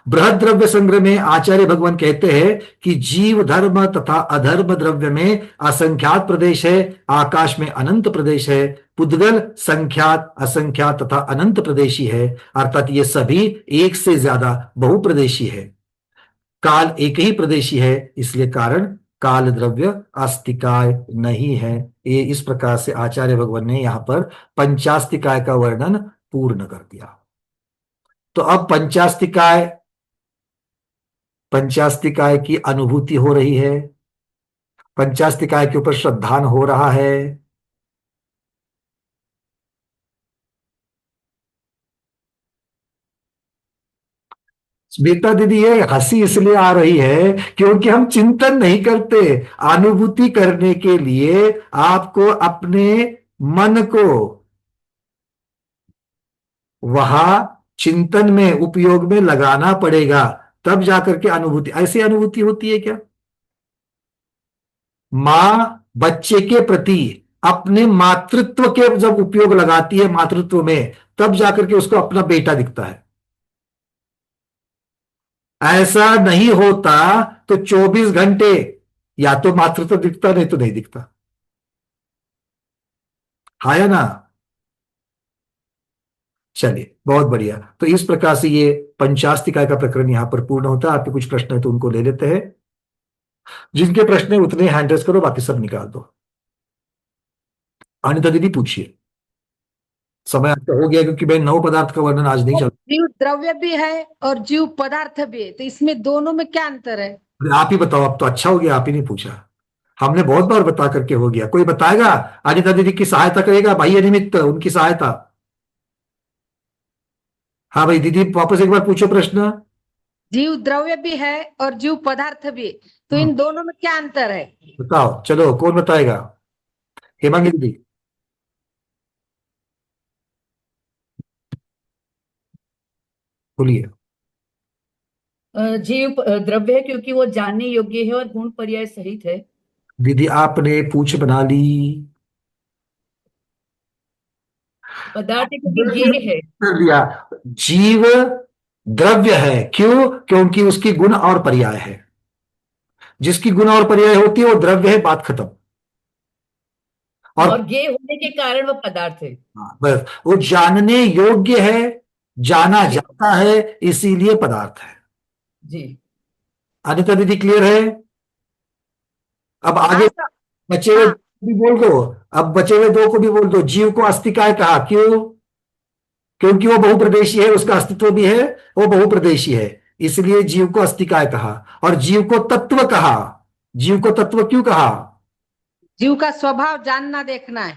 बृहद द्रव्य संग्रह में आचार्य भगवान कहते हैं कि जीव धर्म तथा अधर्म द्रव्य में असंख्यात प्रदेश है, आकाश में अनंत प्रदेश है, पुद्गल संख्यात, असंख्यात तथा अनंत प्रदेशी है, अर्थात ये सभी एक से ज्यादा बहुप्रदेशी है। काल एक ही प्रदेशी है, इसलिए कारण काल द्रव्य अस्तिकाय नहीं है। ये इस प्रकार से आचार्य भगवान ने यहां पर पंचास्तिकाय का वर्णन पूर्ण कर दिया। तो अब पंचास्तिकाय की अनुभूति हो रही है, पंचास्तिकाय के ऊपर श्रद्धान हो रहा है। बेटा दीदी, ये हंसी इसलिए आ रही है क्योंकि हम चिंतन नहीं करते। अनुभूति करने के लिए आपको अपने मन को वहां चिंतन में, उपयोग में लगाना पड़ेगा, तब जाकर के अनुभूति। ऐसी अनुभूति होती है क्या? मां बच्चे के प्रति अपने मातृत्व के जब उपयोग लगाती है मातृत्व में, तब जाकर के उसको अपना बेटा दिखता है। ऐसा नहीं होता तो 24 घंटे या तो मातृत्व दिखता, नहीं तो नहीं दिखता। हाँ या ना? चलिए, बहुत बढ़िया। तो इस प्रकार से ये पंचास्तिकाय का प्रकरण यहां पर पूर्ण होता है। आपके कुछ प्रश्न है तो उनको ले लेते हैं। जिनके प्रश्न है उतने हैंड रेस करो, बाकी सब निकाल दो। अनिता दीदी पूछिए, समय आपका हो गया क्योंकि मैं नव पदार्थ का वर्णन आज नहीं चल। जीव द्रव्य भी है और जीव पदार्थ भी है, तो इसमें दोनों में क्या अंतर है? आप ही बताओ, अब तो अच्छा हो गया आप ही नहीं पूछा, हमने बहुत बार बता करके हो गया। कोई बताएगा? अनिता दीदी की सहायता करेगा, भाई निमित्त उनकी सहायता। हाँ भाई दीदी, वापस एक बार पूछो प्रश्न। जीव द्रव्य भी है और जीव पदार्थ भी है, तो इन दोनों में क्या अंतर है? बताओ, चलो कौन बताएगा? हेमांगी दीदी। बोलिए। जीव द्रव्य है क्योंकि वो जानने योग्य है और गुण पर्याय सहित है। दीदी आपने पूछ बना ली। पदार्थ क्योंकि ये है। दिया। जीव द्रव्य है, क्यों? क्योंकि उसकी गुण और पर्याय है। जिसकी गुण और पर्याय होती है वो द्रव्य है, बात खत्म। और ये होने के कारण वो पदार्थ है। बस, वो जानने योग्य है, जाना जाता है, इसीलिए पदार्थ है। जी। अनिता दीदी क्लियर है? अब आगे बचे हुए भी बोल दो। अब बचे हुए दो को भी बोल दो। जीव को अस्तिकाय कहा, क्यों? क्योंकि वो बहुप्रदेशी है, उसका अस्तित्व भी है, वो बहुप्रदेशी है, इसलिए जीव को अस्तिकाय कहा। और जीव को तत्व कहा। जीव को तत्व क्यों कहा? जीव का स्वभाव जानना देखना है।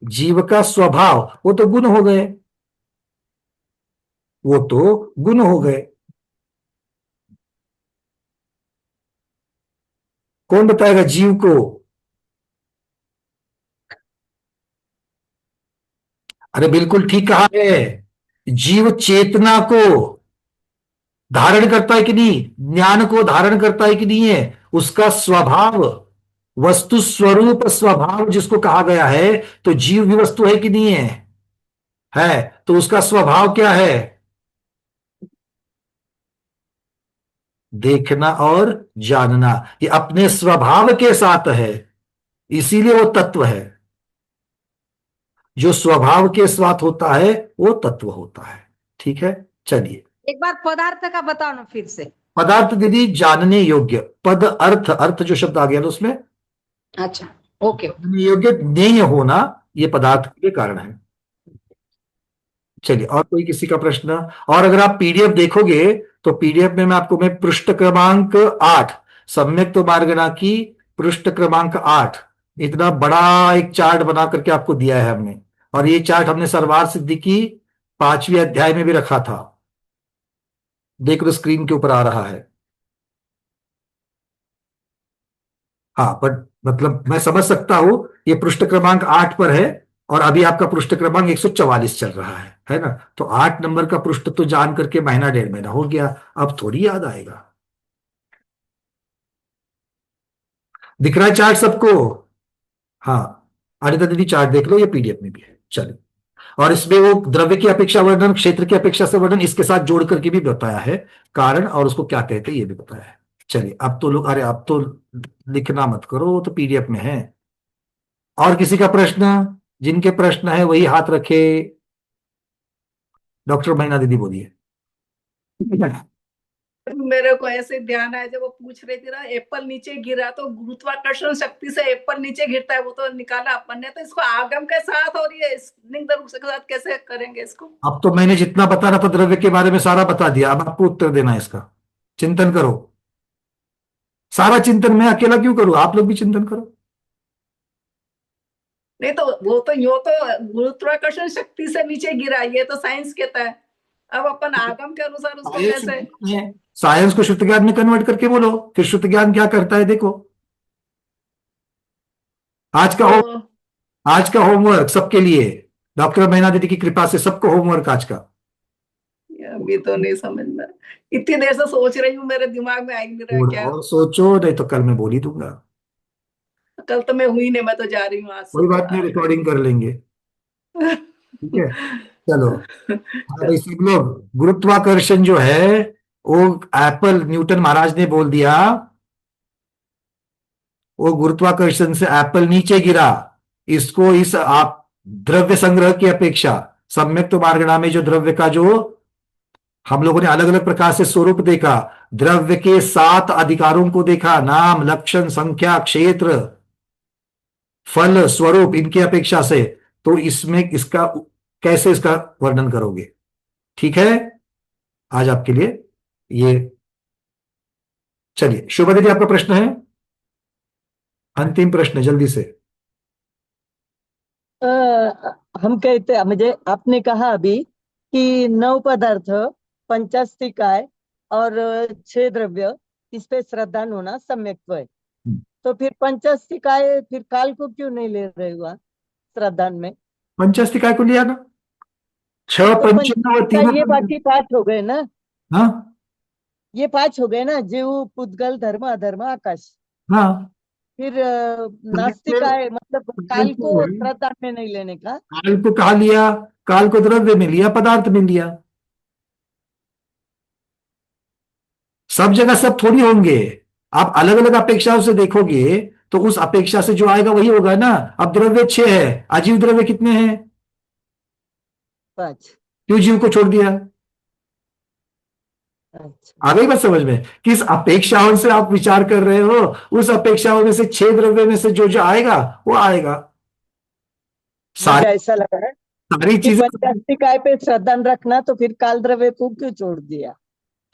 जीव का स्वभाव, वो तो गुण हो गए, वो तो गुण हो गए। कौन बताएगा जीव को? अरे बिल्कुल ठीक कहा है। जीव चेतना को धारण करता है कि नहीं? ज्ञान को धारण करता है कि नहीं है? उसका स्वभाव, वस्तु स्वरूप स्वभाव जिसको कहा गया है, तो जीव भी वस्तु है कि नहीं है? है। तो उसका स्वभाव क्या है? देखना और जानना। ये अपने स्वभाव के साथ है, इसीलिए वो तत्व है। जो स्वभाव के साथ होता है वो तत्व होता है। ठीक है, चलिए। एक बार पदार्थ का बताओ ना फिर से। पदार्थ दीदी जानने योग्य, पद अर्थ, अर्थ जो शब्द आ गया ना उसमें, अच्छा ओके। योग्य ज्ञेय होना, ये पदार्थ के कारण है। चलिए, और कोई किसी का प्रश्न? और अगर आप पीडीएफ देखोगे तो पीडीएफ में मैं पृष्ठ क्रमांक 8, सम्यक तो मार्गना की पृष्ठ क्रमांक 8, इतना बड़ा एक चार्ट बना करके आपको दिया है हमने। और ये चार्ट हमने सरवार सिद्धि की 5वीं अध्याय में भी रखा था। देख लो, स्क्रीन के ऊपर आ रहा है। हाँ, बट मतलब मैं समझ सकता हूं, ये पृष्ठ क्रमांक 8 पर है और अभी आपका पृष्ठ क्रमांक 144 चल रहा है ना? तो 8 नंबर का पृष्ठ तो जान करके महीना 1.5 महीना हो गया, अब थोड़ी याद आएगा। दिख रहा है चार्ट सबको? हाँ, अनिता दीदी चार्ट देख लो, ये पीडीएफ में भी है। चलिए, और इसमें वो द्रव्य की अपेक्षा वर्णन, क्षेत्र की अपेक्षा से वर्णन इसके साथ जोड़ करके भी बताया है, कारण और उसको क्या कहते हैं ये भी बताया है। चलिए, अब तो लोग, अरे अब तो लिखना मत करो, वो तो पीडीएफ में है। और किसी का प्रश्न? जिनके प्रश्न है वही हाथ रखे। डॉक्टर महीना दीदी बोलिए। मेरे को ऐसे ध्यान आया जब वो पूछ रही थी ना, एप्पल नीचे गिरा तो गुरुत्वाकर्षण शक्ति से एप्पल नीचे गिरता है, वो तो निकाला अपन ने, तो इसको आगम के साथ और ये स्निग्ध रूप के साथ कैसे करेंगे इसको? अब तो मैंने जितना बता रहा था द्रव्य के बारे में सारा बता दिया, अब आपको उत्तर देना है इसका। चिंतन करो, सारा चिंतन मैं अकेला क्यों करूं, आप लोग भी चिंतन करो। नहीं तो वो तो यो तो गुरुत्वाकर्षण शक्ति से नीचे गिरा, ये तो साइंस कहता है। अब अपन आगम के अनुसार उसको कैसे? साइंस को शुद्ध ज्ञान में कन्वर्ट करके बोलो, फिर शुद्ध ज्ञान क्या करता है देखो। आज का होमवर्क सबके लिए, डॉक्टर महीना दीदी की कृपा से सबको होमवर्क आज का। अभी तो नहीं समझ में, इतनी देर से सोच रही हूँ, मेरे दिमाग में आ नहीं रहा क्या। और सोचो, नहीं तो कल मैं बोल ही दूंगा। कल तो मैं हुई नहीं, मैं तो जा रही हूँ आज। कोई बात नहीं, रिकॉर्डिंग कर लेंगे। ठीक है, चलो। भाई सब लोग, गुरुत्वाकर्षण जो है वो एप्पल न्यूटन महाराज ने बोल दिया, वो गुरुत्वाकर्षण से एप्पल नीचे गिरा। इसको इस आप द्रव्य संग्रह की अपेक्षा सम्यक तो मार्गणा में जो द्रव्य का जो हम लोगों ने अलग अलग प्रकार से स्वरूप देखा, द्रव्य के 7 अधिकारों को देखा, नाम, लक्षण, संख्या, क्षेत्र, फल, स्वरूप, इनकी अपेक्षा से, तो इसमें इसका कैसे इसका वर्णन करोगे? ठीक है, आज आपके लिए ये। चलिए, शोभा दीदी आपका प्रश्न है, अंतिम प्रश्न जल्दी से। हम कहते, मुझे आपने कहा अभी कि 9 पदार्थ, 50 काय और 6 द्रव्य, इस पे श्रद्धा होना सम्यक्त्व है। तो फिर 50 काय, फिर काल को क्यों नहीं ले रहे हुआ श्रद्धा में? 50 काय को लिया ना, 6 तो 5 3, ये बाकी 5 हो गए ना। हाँ ये 5 हो गए ना, जीव, पुद्गल, धर्म, अधर्म, आकाश। हाँ, फिर नास्तिक है, मतलब काल को श्रद्धा में नहीं लेने का। काल को कहा लिया? काल को द्रव्य में लिया, पदार्थ में लिया। सब जगह सब थोड़ी होंगे, आप अलग अलग अपेक्षाओं से देखोगे तो उस अपेक्षा से जो आएगा वही होगा ना। अब द्रव्य 6 है, अजीव द्रव्य कितने हैं? 5। क्यों जीव को छोड़ दिया? आ गई बात समझ में? किस अपेक्षाओं से आप विचार कर रहे हो, उस अपेक्षाओं में से 6 द्रव्य में से जो जो आएगा वो आएगा। मुझे ऐसा लगा है सारी कि चीजें 50 काय पे श्रद्धा रखना, तो फिर काल द्रव्य को क्यों छोड़ दिया?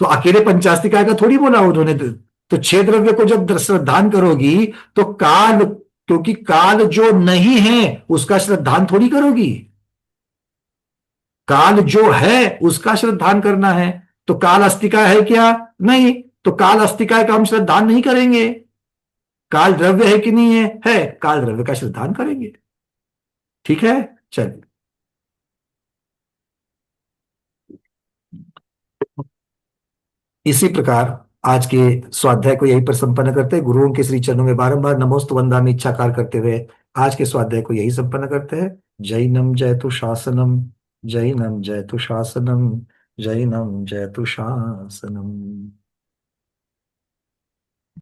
तो अकेले 50 काय का थोड़ी बोला उन्होंने, तो 6 द्रव्य को जब श्रद्धान करोगी तो काल, क्योंकि काल जो नहीं है उसका श्रद्धान थोड़ी करोगी, काल जो है उसका श्रद्धान करना है। तो काल अस्तिका है क्या? नहीं, तो काल अस्तिका का हम श्रद्धान नहीं करेंगे। काल द्रव्य है कि नहीं है, काल द्रव्य का श्रद्धान करेंगे। ठीक है, चलिए। इसी प्रकार आज के स्वाध्याय को यहीं पर संपन्न करते हैं। गुरुओं के श्री चरणों में बारंबार नमोस्तु वंदामि इच्छाकार करते हुए आज के स्वाध्याय को यही संपन्न करते हैं। जैनम जयतु शासनम, जैनम जयतु शासनम, जैनम जयतु शासनम।